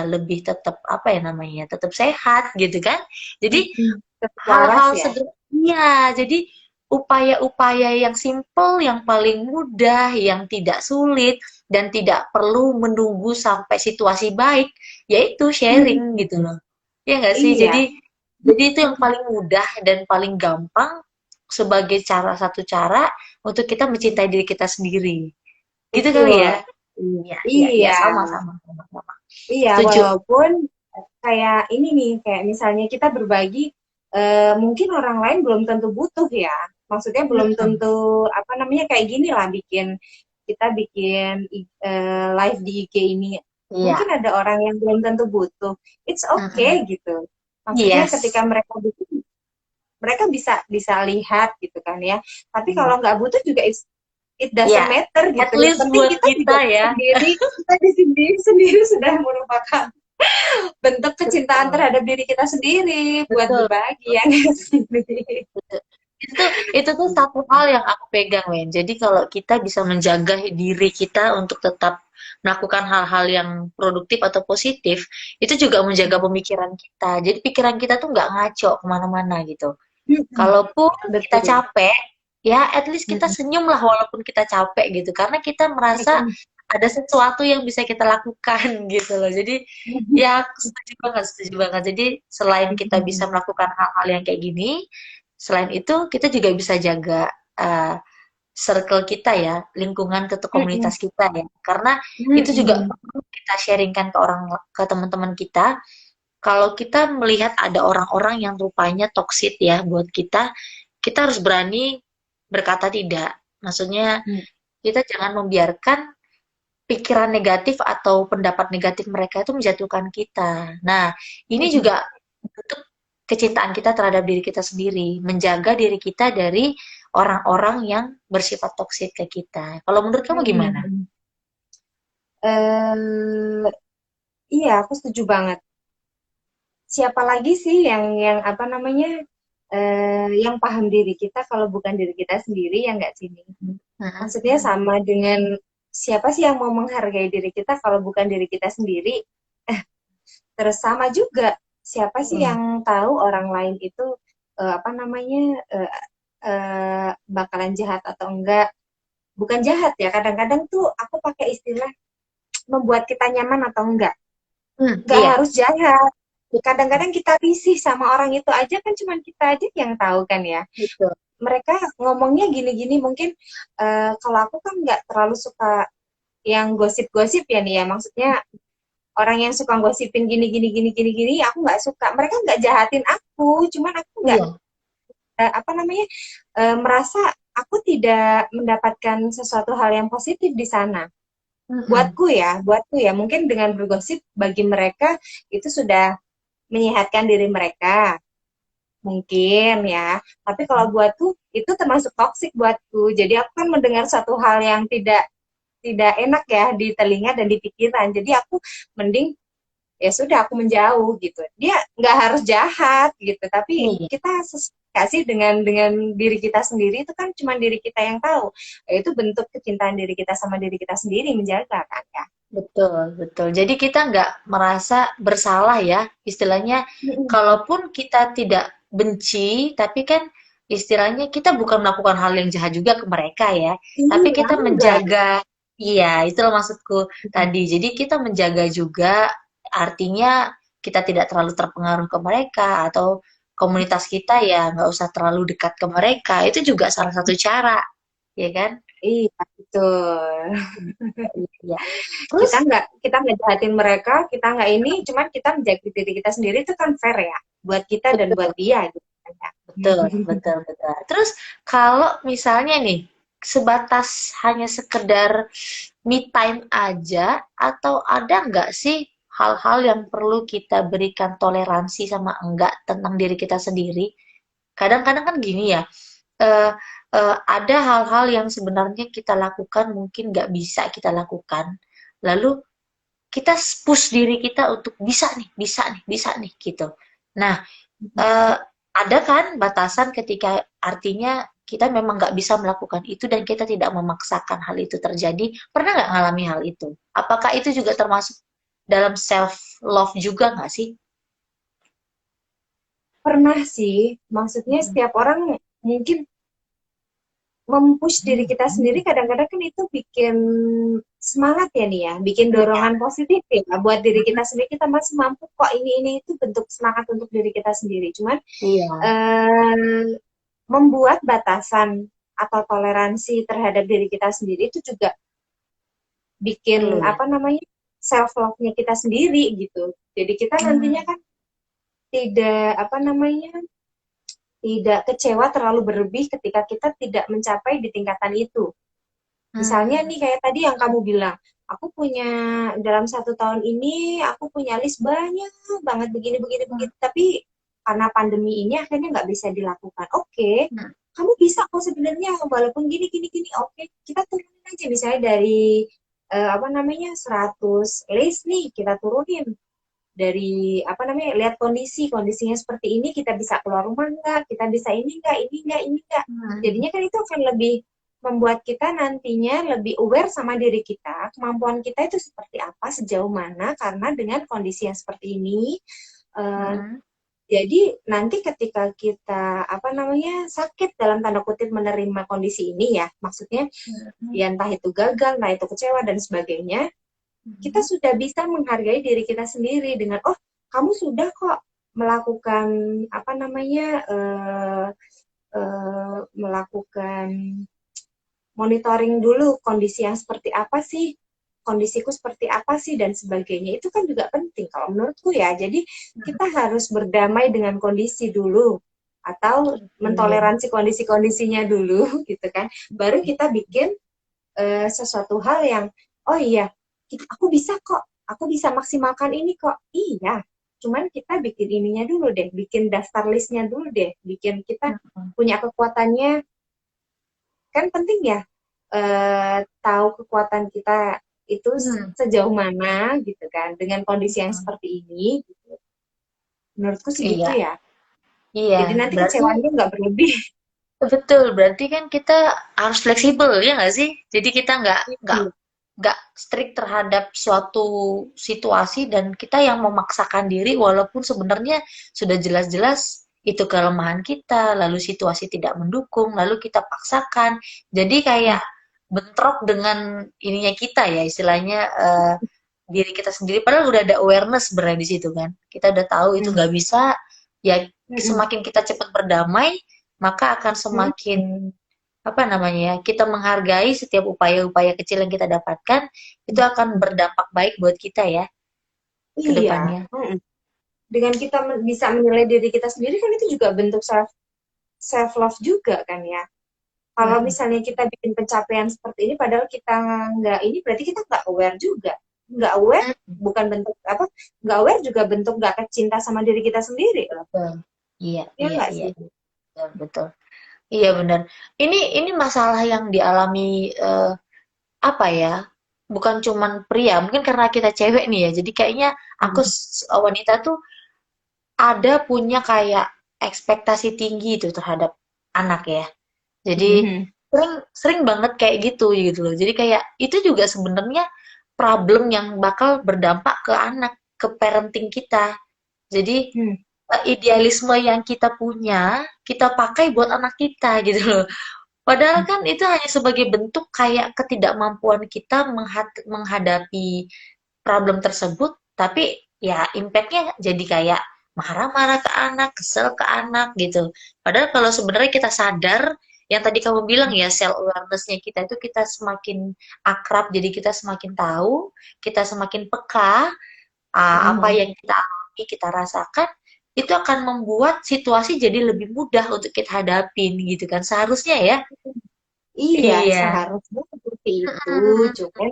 lebih tetap apa ya namanya, tetap sehat gitu kan. Jadi Mm-mm. Tetap waras hal-hal ya. sederhana, iya, jadi upaya-upaya yang simple, yang paling mudah, yang tidak sulit, dan tidak perlu menunggu sampai situasi baik, yaitu sharing Mm-mm. gitu loh. Ya nggak sih? Iya. Jadi itu yang paling mudah dan paling gampang sebagai satu cara untuk kita mencintai diri kita sendiri. Gitu kali Betul. ya? Iya, iya, iya, Iya. sama-sama, sama-sama. Iya, Setuju. walaupun kayak ini nih, kayak misalnya kita berbagi, mungkin orang lain belum tentu butuh ya. Maksudnya belum Mm-mm. tentu apa namanya kayak gini lah kita bikin live di IG ini. Mungkin Iya. ada orang yang belum tentu butuh. It's okay Mm-mm. gitu. Maksudnya ketika Yes. mereka butuh, mereka bisa bisa lihat gitu kan ya. Tapi Iya. kalau nggak butuh juga it doesn't Ya, matter at gitu. Yang least penting buat kita juga kita ya. sendiri, kita di sendiri sendiri sudah merupakan bentuk kecintaan Betul, terhadap diri kita sendiri buat betul, berbagi betul, ya nggak sih? betul. Itu tuh satu hal yang aku pegang, Wen. Jadi kalau kita bisa menjaga diri kita untuk tetap melakukan hal-hal yang produktif atau positif, itu juga menjaga pemikiran kita. Jadi pikiran kita tuh nggak ngaco kemana-mana gitu. Mm-mm. Kalaupun kita Betul. capek, ya at least kita Mm-mm. senyum lah walaupun kita capek gitu. Karena kita merasa Mm-mm. ada sesuatu yang bisa kita lakukan gitu loh. Jadi Mm-mm. ya aku setuju banget, setuju banget. Jadi selain kita bisa Mm-mm. melakukan hal-hal yang kayak gini, selain itu kita juga bisa jaga uh, circle kita ya, lingkungan ke Mm-mm. komunitas kita ya. Karena itu juga Mm-mm. perlu kita sharingkan ke orang, ke teman-teman kita. Kalau kita melihat ada orang-orang yang rupanya toksit ya buat kita harus berani berkata tidak. Maksudnya kita jangan membiarkan pikiran negatif atau pendapat negatif mereka itu menjatuhkan kita. Nah, ini Mm-mm. juga bentuk kecintaan kita terhadap diri kita sendiri, menjaga diri kita dari orang-orang yang bersifat toksik ke kita. Kalau menurut kamu gimana? Mm-mm. Eh, iya, aku setuju banget. Siapa lagi sih yang apa namanya yang paham diri kita kalau bukan diri kita sendiri ya nggak sih? Hmm. Maksudnya sama dengan siapa sih yang mau menghargai diri kita kalau bukan diri kita sendiri? Terus sama juga siapa sih Hmm. yang tahu orang lain itu apa namanya bakalan jahat atau enggak? Bukan jahat ya. Kadang-kadang tuh aku pakai istilah membuat kita nyaman atau enggak. Hmm, Enggak iya. harus jahat. Kadang-kadang kita risih sama orang itu aja kan cuman kita aja yang tahu kan ya. Betul. Mereka ngomongnya gini-gini mungkin kalau aku kan nggak terlalu suka yang gosip-gosip ya nih ya. Maksudnya orang yang suka gosipin gini gini gini gini gini aku nggak suka. Mereka nggak jahatin aku, cuman aku nggak Iya. apa namanya merasa aku tidak mendapatkan sesuatu hal yang positif di sana. Mm-mm. Buatku ya mungkin dengan bergosip bagi mereka itu sudah menyehatkan diri mereka mungkin ya. Tapi kalau buatku itu termasuk toksik buatku. Jadi aku kan mendengar satu hal yang tidak tidak enak ya di telinga dan di pikiran. Jadi aku mending ya sudah aku menjauh gitu. Dia nggak harus jahat gitu, tapi Iya. kita kasih dengan diri kita sendiri itu kan cuma diri kita yang tahu. Itu bentuk kecintaan diri kita sama diri kita sendiri menjaga kan ya. Betul, betul. Jadi kita nggak merasa bersalah ya, istilahnya. Mm-mm. Kalaupun kita tidak benci, tapi kan istilahnya kita bukan melakukan hal yang jahat juga ke mereka ya, tapi Iya, kita enggak. menjaga. Iya, itulah maksudku tadi. Jadi kita menjaga juga, artinya kita tidak terlalu terpengaruh ke mereka atau komunitas kita ya nggak usah terlalu dekat ke mereka. Itu juga salah satu cara, ya kan? Iya, betul. Iya. Terus Kita nggak jahatin mereka, kita nggak ini, cuman kita menjaga diri kita sendiri itu kan fair ya, buat kita dan buat betul. dia gitu kan ya. Betul, betul, betul. Terus kalau misalnya nih, sebatas hanya sekedar me time aja, atau ada nggak sih hal-hal yang perlu kita berikan toleransi sama enggak tentang diri kita sendiri? Kadang-kadang kan gini ya, eh, ada hal-hal yang sebenarnya kita lakukan mungkin nggak bisa kita lakukan. Lalu kita push diri kita untuk bisa nih, bisa nih, bisa nih gitu. Nah, eh, ada kan batasan ketika artinya kita memang nggak bisa melakukan itu dan kita tidak memaksakan hal itu terjadi. Pernah nggak ngalami hal itu? Apakah itu juga termasuk dalam self love juga nggak sih? Pernah sih, maksudnya setiap orang mungkin mempush diri kita sendiri kadang-kadang kan itu bikin semangat ya nih ya, bikin Iya. dorongan positif ya buat diri kita sendiri, kita masih mampu kok, ini itu bentuk semangat untuk diri kita sendiri. Cuman Iya. eh, membuat batasan atau toleransi terhadap diri kita sendiri itu juga Perlu bikin ya. apa namanya, self love-nya kita sendiri gitu. Jadi kita nantinya Hmm. kan tidak apa namanya, tidak kecewa terlalu berlebih ketika kita tidak mencapai di tingkatan itu. Misalnya Hmm. nih kayak tadi yang kamu bilang, aku punya dalam 1 tahun ini aku punya list banyak banget begini begini Hmm. begitu, tapi karena pandemi ini akhirnya nggak bisa dilakukan. Oke, Hmm. kamu bisa kok sebenarnya walaupun gini gini gini. Oke, kita turunin aja misalnya dari apa namanya 100 list nih kita turunin dari apa namanya, lihat kondisinya seperti ini, kita bisa keluar rumah nggak, kita bisa ini nggak, Hmm. jadinya kan itu akan lebih membuat kita nantinya lebih aware sama diri kita, kemampuan kita itu seperti apa, sejauh mana, karena dengan kondisi yang seperti ini eh, Hmm. jadi nanti ketika kita apa namanya sakit dalam tanda kutip menerima kondisi ini ya, maksudnya Hmm. ya entah itu gagal, entah itu kecewa dan sebagainya, kita Hmm. sudah bisa menghargai diri kita sendiri dengan oh kamu sudah kok melakukan apa namanya melakukan monitoring dulu kondisi yang seperti apa sih, kondisiku seperti apa sih dan sebagainya, itu kan juga penting kalau menurutku ya. Jadi kita harus berdamai dengan kondisi dulu atau Iya. mentoleransi kondisi-kondisinya dulu gitu kan, baru kita bikin sesuatu hal yang oh iya aku bisa kok, aku bisa maksimalkan ini kok, iya, cuman kita bikin ininya dulu deh, bikin daftar listnya dulu deh, bikin kita Hmm. punya kekuatannya, kan penting ya, tahu kekuatan kita itu Hmm. sejauh mana gitu kan dengan kondisi yang seperti ini gitu. Menurutku sih gitu Iya, ya, iya. jadi nanti Berarti kecewaannya nggak berlebih. betul. Berarti kan kita harus fleksibel ya nggak sih? Jadi kita nggak strict terhadap suatu situasi dan kita yang memaksakan diri walaupun sebenarnya sudah jelas-jelas itu kelemahan kita, lalu situasi tidak mendukung, lalu kita paksakan. Jadi kayak bentrok dengan ininya kita ya, istilahnya diri kita sendiri. Padahal udah ada awareness sebenarnya di situ kan. Kita udah tahu itu nggak bisa. Ya semakin kita cepat berdamai, maka akan semakin apa namanya ya, kita menghargai setiap upaya-upaya kecil yang kita dapatkan, itu akan berdampak baik buat kita ya ke Iya. depannya. Dengan kita bisa menilai diri kita sendiri kan itu juga bentuk self love juga kan ya. Kalau Mm-mm. misalnya kita bikin pencapaian seperti ini padahal kita nggak ini, berarti kita nggak aware juga. Nggak aware bukan bentuk apa, nggak aware juga bentuk nggak cinta sama diri kita sendiri loh. Betul. Iya, Ya iya, nggak iya, sih? betul, betul. Iya benar. Ini masalah yang dialami apa ya? Bukan cuman pria, mungkin karena kita cewek nih ya. Jadi kayaknya aku Hmm. wanita tuh ada punya kayak ekspektasi tinggi itu terhadap anak ya. Jadi Hmm. sering sering banget kayak gitu loh. Jadi kayak itu juga sebenarnya problem yang bakal berdampak ke anak, ke parenting kita. Jadi Hmm. idealisme yang kita punya, kita pakai buat anak kita gitu loh. Padahal kan itu hanya sebagai bentuk kayak ketidakmampuan kita menghadapi problem tersebut, tapi ya impact-nya jadi kayak marah-marah ke anak, kesel ke anak gitu. Padahal kalau sebenarnya kita sadar, yang tadi kamu bilang ya self awareness-nya kita itu kita semakin akrab, jadi kita semakin tahu, kita semakin peka apa Hmm. yang kita alami, kita rasakan, itu akan membuat situasi jadi lebih mudah untuk kita hadapin gitu kan. Seharusnya ya. Iya, Iya. seharusnya seperti itu. Mm-mm. Cuman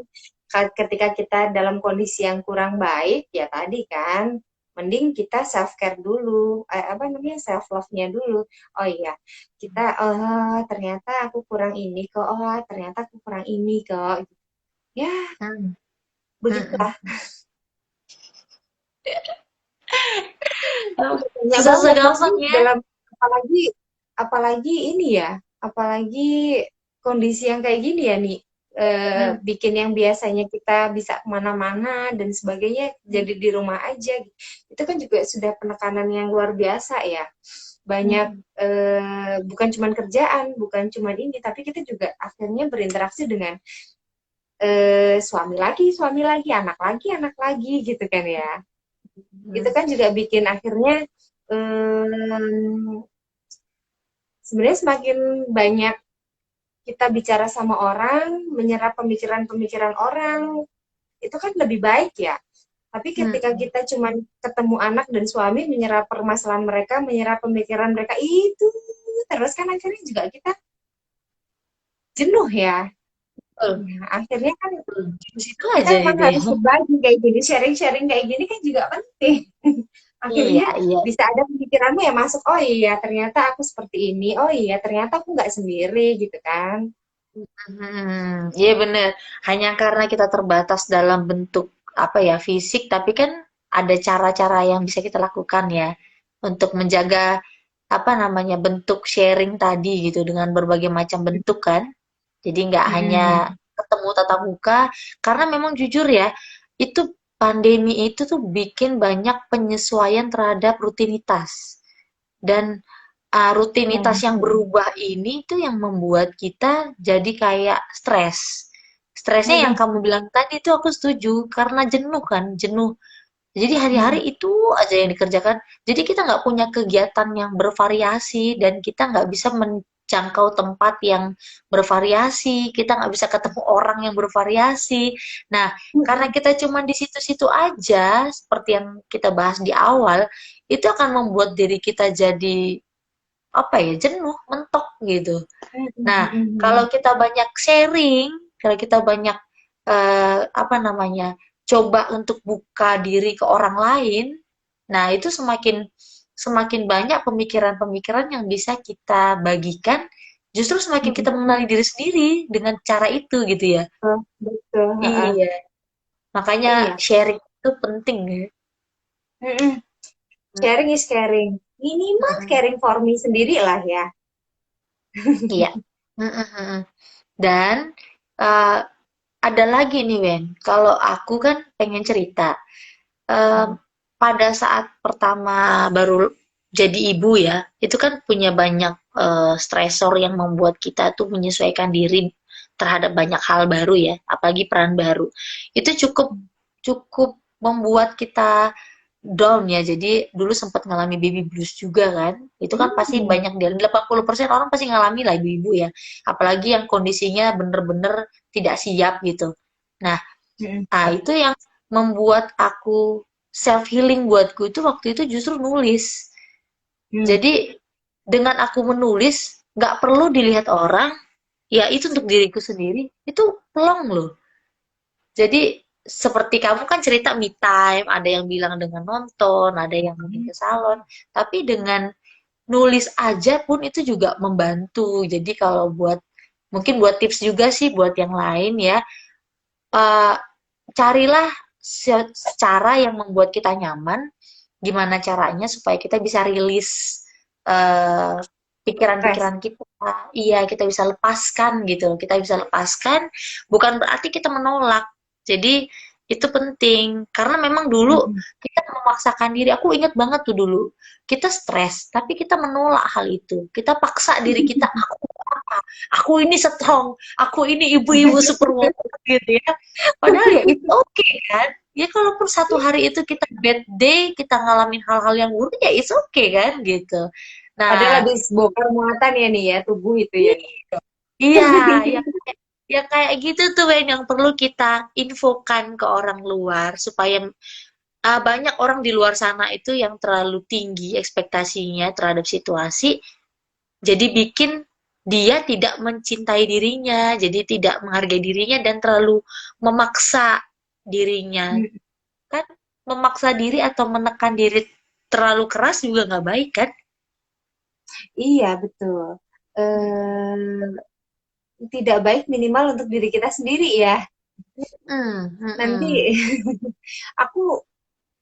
ketika kita dalam kondisi yang kurang baik, ya tadi kan, mending kita self care dulu, apa namanya self love-nya dulu. Oh iya, kita oh ternyata aku kurang ini kok, oh ternyata aku kurang ini kok. Ya, Mm. Mm-mm. begitulah. Banyak Susah banget pasti gampang ya. dalam, apalagi apalagi ini ya, apalagi kondisi yang kayak gini ya nih, Hmm. bikin yang biasanya kita bisa kemana-mana dan sebagainya Hmm. jadi di rumah aja. Itu kan juga sudah penekanan yang luar biasa ya. Banyak, Hmm. bukan cuman kerjaan, bukan cuman ini, tapi kita juga akhirnya berinteraksi dengan, suami lagi, anak lagi gitu kan ya. Itu Hmm. kan juga bikin akhirnya, um, sebenarnya semakin banyak kita bicara sama orang, menyerap pemikiran-pemikiran orang, itu kan lebih baik ya. Tapi ketika Hmm. kita cuma ketemu anak dan suami, menyerap permasalahan mereka, menyerap pemikiran mereka, itu terus kan akhirnya juga kita jenuh ya. Betul, Nah, akhirnya kan betul. Di situ kita aja emang itu ya. harus berbagi kayak gini, sharing-sharing kayak gini kan juga penting. Iya, Akhirnya iya. bisa ada pemikiranmu yang masuk, oh iya ternyata aku seperti ini, oh iya ternyata aku nggak sendiri gitu kan. Iya bener. Hanya karena kita terbatas dalam bentuk apa ya fisik, tapi kan ada cara-cara yang bisa kita lakukan ya untuk menjaga apa namanya bentuk sharing tadi gitu dengan berbagai macam bentuk kan. Jadi nggak hanya Mm-mm. ketemu tatap muka, karena memang jujur ya, itu pandemi itu tuh bikin banyak penyesuaian terhadap rutinitas. Dan rutinitas Ya. yang berubah ini tuh yang membuat kita jadi kayak stres. Stresnya yang Mm-mm. kamu bilang tadi itu aku setuju, karena jenuh kan, jenuh. Jadi hari-hari Mm-mm. itu aja yang dikerjakan. Jadi kita nggak punya kegiatan yang bervariasi dan kita nggak bisa menjangkau tempat yang bervariasi. Kita nggak bisa ketemu orang yang bervariasi. Nah, karena Mm-mm. kita cuma di situ-situ aja, seperti yang kita bahas di awal, itu akan membuat diri kita jadi apa ya, jenuh, mentok gitu. Nah, kalau Mm-mm. kita banyak sharing, kalau kita banyak apa namanya, coba untuk buka diri ke orang lain, nah itu semakin semakin banyak pemikiran-pemikiran yang bisa kita bagikan, justru semakin kita Mm-mm. mengenali diri sendiri dengan cara itu gitu ya. Betul, betul, heeh. Iya, makanya Iya. sharing itu penting ya. Mm-mm. Sharing is caring. Minimal Mm-mm. caring for me sendiri lah ya. Iya. Mm-mm. Dan eh, ada lagi nih Wen, kalau aku kan pengen cerita. Em, Mm. pada saat pertama baru jadi ibu ya, itu kan punya banyak stresor yang membuat kita tuh menyesuaikan diri terhadap banyak hal baru ya, apalagi peran baru. Itu cukup cukup membuat kita down ya. Jadi dulu sempat ngalami baby blues juga kan. Itu kan pasti Hmm. banyak dari 80% orang pasti ngalami lah ibu-ibu ya. Apalagi yang kondisinya bener-bener tidak siap gitu. Nah, Mm-mm. itu yang membuat aku self healing buatku itu waktu itu justru nulis. Mm. Jadi dengan aku menulis, nggak perlu dilihat orang, ya itu untuk diriku sendiri, itu plong loh. Jadi seperti kamu kan cerita me time, ada yang bilang dengan nonton, ada yang mungkin ke salon, tapi dengan nulis aja pun itu juga membantu. Jadi kalau buat mungkin buat tips juga sih buat yang lain ya, eh, carilah cara yang membuat kita nyaman. Gimana caranya supaya kita bisa rilis eh, Stres. pikiran-pikiran kita. Iya, kita bisa lepaskan gitu. Kita bisa lepaskan, bukan berarti kita menolak. Jadi itu penting karena memang dulu Mm-mm. kita memaksakan diri. Aku ingat banget tuh dulu kita stres, tapi kita menolak hal itu. Kita paksa diri kita. Aku ini strong, aku ini ibu-ibu superwoman gitu ya. Padahal ya itu oke kan. Ya kalaupun satu hari itu kita bad day, kita ngalamin hal-hal yang buruk ya it's okay kan gitu. Padahal Nah, habis bongkar muatan ya nih ya, tubuh itu ya nih. iya, ya ya kayak gitu tuh Wen yang perlu kita infokan ke orang luar supaya banyak orang di luar sana itu yang terlalu tinggi ekspektasinya terhadap situasi, jadi bikin dia tidak mencintai dirinya, jadi tidak menghargai dirinya dan terlalu memaksa dirinya. Mm. Kan memaksa diri atau menekan diri terlalu keras juga nggak baik kan? Iya, betul. Tidak baik minimal untuk diri kita sendiri ya. Hmm, Nanti hmm, aku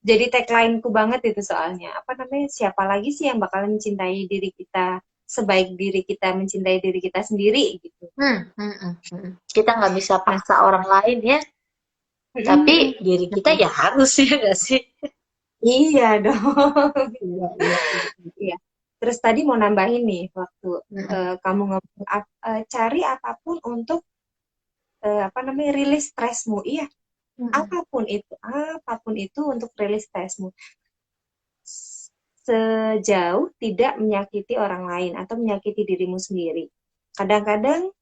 jadi tagline-ku banget itu soalnya. Apa namanya? Siapa lagi sih yang bakalan mencintai diri kita sebaik diri kita mencintai diri kita sendiri gitu. Kita nggak bisa Nah, paksa orang lain ya, tapi diri kita nah, ya harus ya nggak sih? iya dong. Iya, iya, iya. Iya. Terus tadi mau nambahin nih waktu Mm-mm. kamu ngomong cari apa namanya rilis stresmu. Iya, Mm-mm. apapun itu untuk rilis stresmu. Sejauh tidak menyakiti orang lain atau menyakiti dirimu sendiri. Kadang-kadang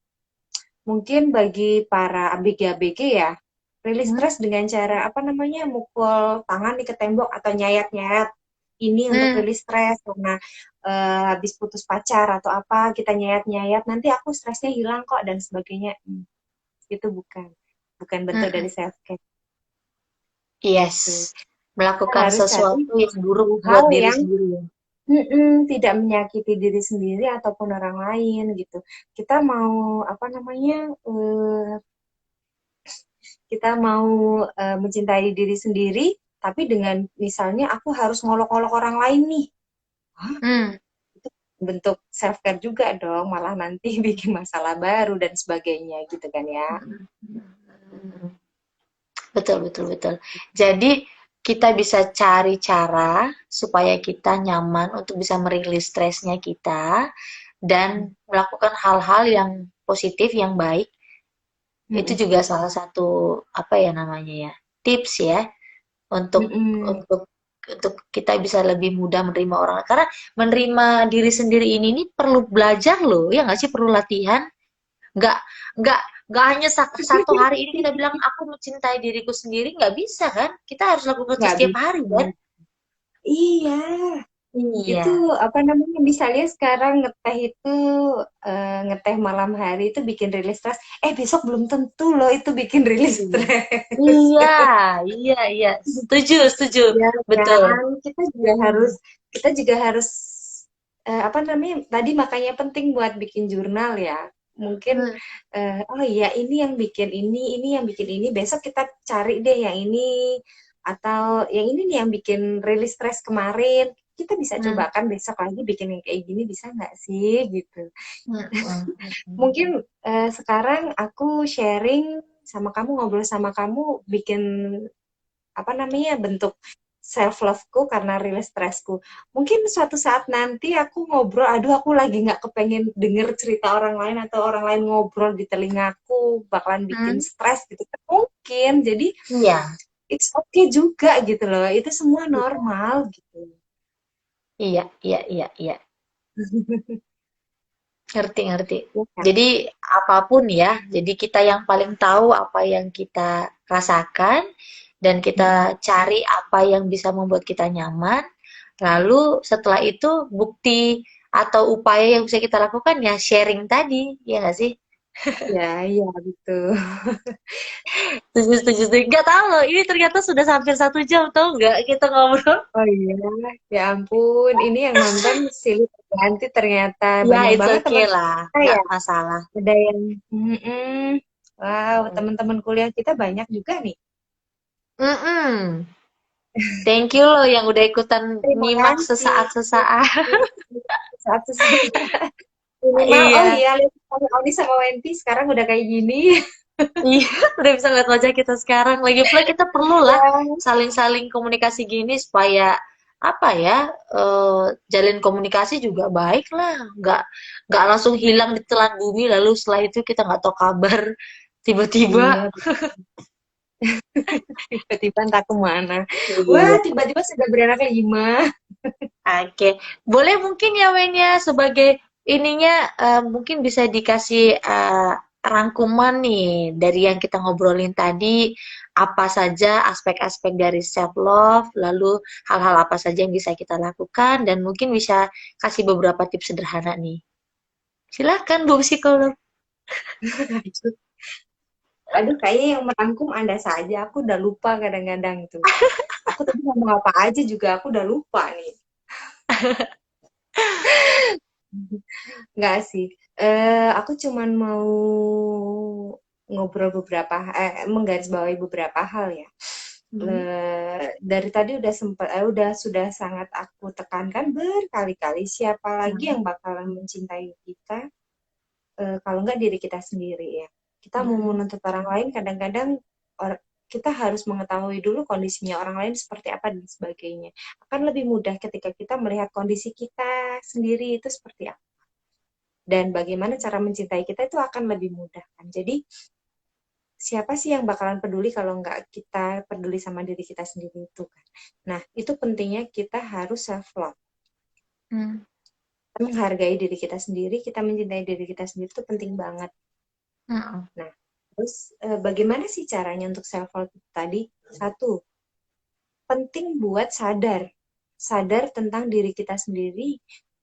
mungkin bagi para ABG-ABG ya, rilis Mm. stres dengan cara apa namanya mukul tangan nih ke tembok atau nyayat-nyayat ini untuk Mm. rilis stres karena habis putus pacar atau apa kita nyayat-nyayat nanti aku stresnya hilang kok dan sebagainya. Itu bukan bentuk Mm-mm. dari self care Yes, gitu. Kita melakukan harus cari sesuatu yang buruk satu buat hal diri yang sendiri. tidak menyakiti diri sendiri ataupun orang lain gitu. Kita mau apa namanya kita mau mencintai diri sendiri, tapi dengan misalnya aku harus ngolok-ngolok orang lain nih. Hah? Hmm. Itu bentuk self care juga dong, malah nanti bikin masalah baru dan sebagainya gitu kan ya. Mm-mm. Betul, betul, betul. Jadi kita bisa cari cara supaya kita nyaman untuk bisa merilis stresnya kita dan melakukan hal-hal yang positif, yang baik. Itu Mm-mm. juga salah satu apa ya namanya ya, tips ya untuk Mm-mm. untuk untuk kita bisa lebih mudah menerima orang. Karena menerima diri sendiri ini nih perlu belajar loh, ya nggak sih perlu latihan. Nggak nggak nggak hanya satu hari ini kita bilang aku mencintai diriku sendiri nggak bisa kan? Kita harus lakukan itu Nggak setiap hari bisa. kan? Iya, itu Iya. apa namanya misalnya sekarang ngeteh malam hari itu bikin rilis stres. Besok belum tentu loh itu bikin rilis Iya. stres. Iya, iya, iya. Setuju, setuju. Ya Betul. kan, Hmm. kita juga harus apa namanya tadi makanya penting buat bikin jurnal ya. Mungkin Hmm. oh iya ini yang bikin ini, besok kita cari deh yang ini atau yang ini nih yang bikin rilis stres kemarin. Kita bisa Hmm. coba kan besok lagi bikin yang kayak gini bisa nggak sih gitu. Hmm. Hmm. Mungkin sekarang aku sharing sama kamu ngobrol sama kamu bikin apa namanya bentuk self loveku karena rilis stresku. Mungkin suatu saat nanti aku ngobrol, aduh aku lagi nggak kepengen denger cerita orang lain atau orang lain ngobrol di telingaku bakalan bikin Hmm. stres gitu kan mungkin. Jadi Iya, it's okay juga gitu loh. Itu semua normal gitu. iya, iya, iya, iya. Ngerti, ngerti. Ya kan? Jadi apapun ya, jadi kita yang paling tahu apa yang kita rasakan dan kita Mm-mm. cari apa yang bisa membuat kita nyaman. Lalu setelah itu bukti atau upaya yang bisa kita lakukan ya sharing tadi, ya nggak sih? Ya, iya betul. Setuju, setuju, setuju. Nggak tahu loh, ini ternyata sudah hampir 1 jam, tau nggak kita ngobrol? Oh iya, ya ampun. Ini yang nonton silih berganti ternyata Ya, banyak it's banget okay teman lah, kita nggak ya. masalah. Ada yang, wow, teman-teman kuliah kita banyak juga nih. Mm-mm. Thank you loh yang udah ikutan Terima nyimak kasih. sesaat-sesaat. Satu minimal, oh Iya, iya, lihat Oni sama Wendy sekarang udah kayak gini. iya, udah bisa lihat wajah kita sekarang. Lagi pula kita perlu lah Ya, saling-saling komunikasi gini supaya apa ya, jalin komunikasi juga baik lah. Nggak langsung hilang di telan bumi lalu setelah itu kita nggak tahu kabar tiba-tiba. iya, tiba-tiba entah kemana. Wah, Iya. tiba-tiba sudah beranak 5. Oke, boleh mungkin ya Wen ya sebagai ininya mungkin bisa dikasih rangkuman nih dari yang kita ngobrolin tadi, apa saja aspek-aspek dari self love, lalu hal-hal apa saja yang bisa kita lakukan dan mungkin bisa kasih beberapa tips sederhana nih. Silahkan Bu Psikolog. Aduh, kayaknya yang merangkum Anda saja. Aku udah lupa kadang-kadang tuh. Aku tadi ngomong apa aja juga aku udah lupa nih. Enggak sih. Aku cuman mau ngobrol menggarisbawahi beberapa hal ya. Mhm. Dari tadi udah sempat udah sudah sangat aku tekankan berkali-kali, siapa lagi Mhm. yang bakalan mencintai kita kalau nggak diri kita sendiri ya. Kita mau Mhm. menuntut orang lain kadang-kadang kita harus mengetahui dulu kondisinya orang lain seperti apa dan sebagainya. Akan lebih mudah ketika kita melihat kondisi kita sendiri itu seperti apa. Dan bagaimana cara mencintai kita itu akan lebih mudah kan. Jadi siapa sih yang bakalan peduli kalau nggak kita peduli sama diri kita sendiri itu kan. Nah, itu pentingnya kita harus self love. Mhm. Menghargai diri kita sendiri, kita mencintai diri kita sendiri itu penting banget. Mhm. Nah, terus bagaimana sih caranya untuk self love tadi? Satu, penting buat sadar tentang diri kita sendiri.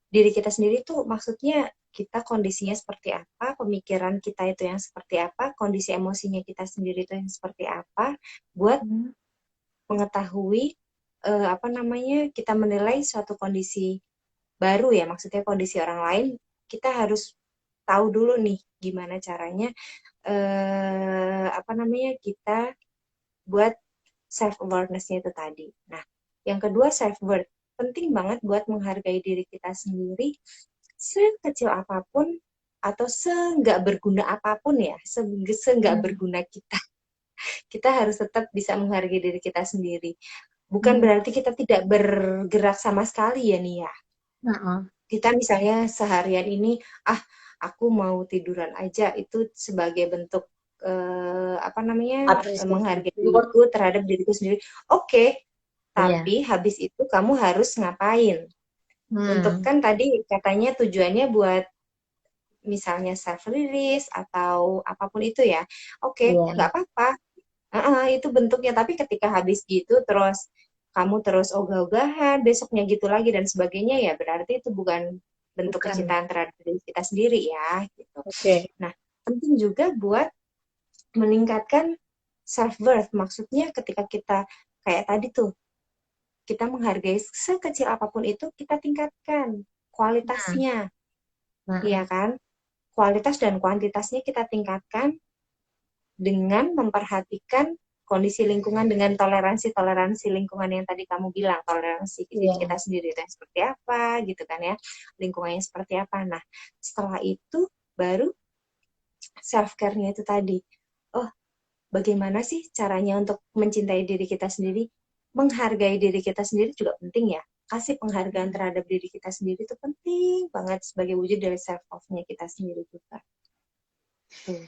Diri kita sendiri tuh maksudnya kita kondisinya seperti apa, pemikiran kita itu yang seperti apa, kondisi emosinya kita sendiri itu yang seperti apa, buat Mhm. mengetahui apa namanya kita menilai suatu kondisi baru ya, maksudnya kondisi orang lain, kita harus tahu dulu nih gimana caranya apa namanya kita buat self awareness-nya itu tadi. Nah, yang kedua self worth. Penting banget buat menghargai diri kita sendiri sekecil apapun atau seenggak berguna apapun ya, seenggak Mhm. berguna kita. Kita harus tetap bisa menghargai diri kita sendiri. Bukan Mhm. berarti kita tidak bergerak sama sekali ya nih ya. Mhm. Kita misalnya seharian ini, ah aku mau tiduran aja, itu sebagai bentuk apa namanya Apresiasi. menghargai Reward. diriku terhadap diriku sendiri. Oke, Iya. tapi habis itu kamu harus ngapain? Untuk Hmm. kan tadi katanya tujuannya buat misalnya self release atau apapun itu ya. Oke, Iya. nggak apa-apa. Itu bentuknya. Tapi ketika habis gitu terus kamu terus ogah-ogahan, besoknya gitu lagi dan sebagainya ya berarti itu bukan bentuk Bukan. kecintaan terhadap diri kita sendiri ya gitu. Oke. Nah, penting juga buat meningkatkan self worth. Maksudnya ketika kita kayak tadi tuh kita menghargai sekecil apapun itu kita tingkatkan Hmm. kualitasnya, Hmm. ya kan? Kualitas dan kuantitasnya kita tingkatkan dengan memperhatikan kondisi lingkungan dengan toleransi-toleransi lingkungan yang tadi kamu bilang, toleransi diri kita Iya. sendiri itu yang seperti apa gitu kan ya, lingkungannya seperti apa. Nah, setelah itu baru self care-nya itu tadi. Oh, bagaimana sih caranya untuk mencintai diri kita sendiri? Menghargai diri kita sendiri juga penting ya. Kasih penghargaan terhadap diri kita sendiri itu penting banget sebagai wujud dari self love-nya kita sendiri juga. Tuh.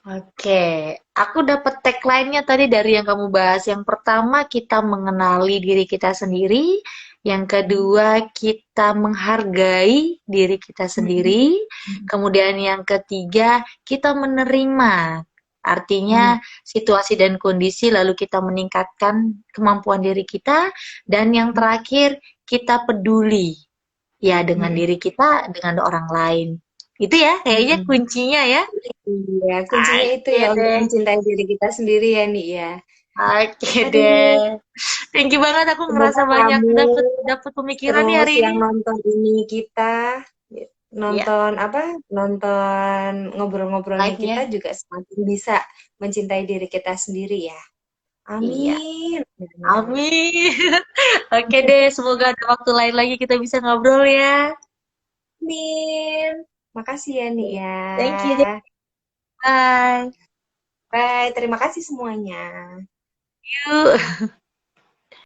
Oke, aku dapat tagline-nya tadi dari yang kamu bahas. Yang pertama, kita mengenali diri kita sendiri. Yang Hmm. kedua, kita menghargai diri kita Hmm. sendiri. Kemudian yang ketiga, kita menerima. Artinya, Hmm. situasi dan kondisi, lalu kita meningkatkan kemampuan diri kita. Dan yang Hmm. terakhir, kita peduli. Ya, dengan Hmm. diri kita, dengan orang lain. Itu ya, kayaknya Hmm. kuncinya ya. Iya, kuncinya itu Oke ya untuk deh, mencintai diri kita sendiri ya nih ya. oke Aduh, deh. Thank you banget, aku ngerasa semoga banyak kamu dapet dapet pemikiran nih terus hari ini. yang nonton ini kita Ya, nonton apa? Nonton ngobrol-ngobrolnya kita live-nya. juga semakin bisa mencintai diri kita sendiri ya. Iya, Amin. Amin, amin. amin. Oke deh, semoga ada waktu lain lagi kita bisa ngobrol ya. Amin. Makasih ya nih ya. Thank you deh, bye. Bye, terima kasih semuanya. Yuk.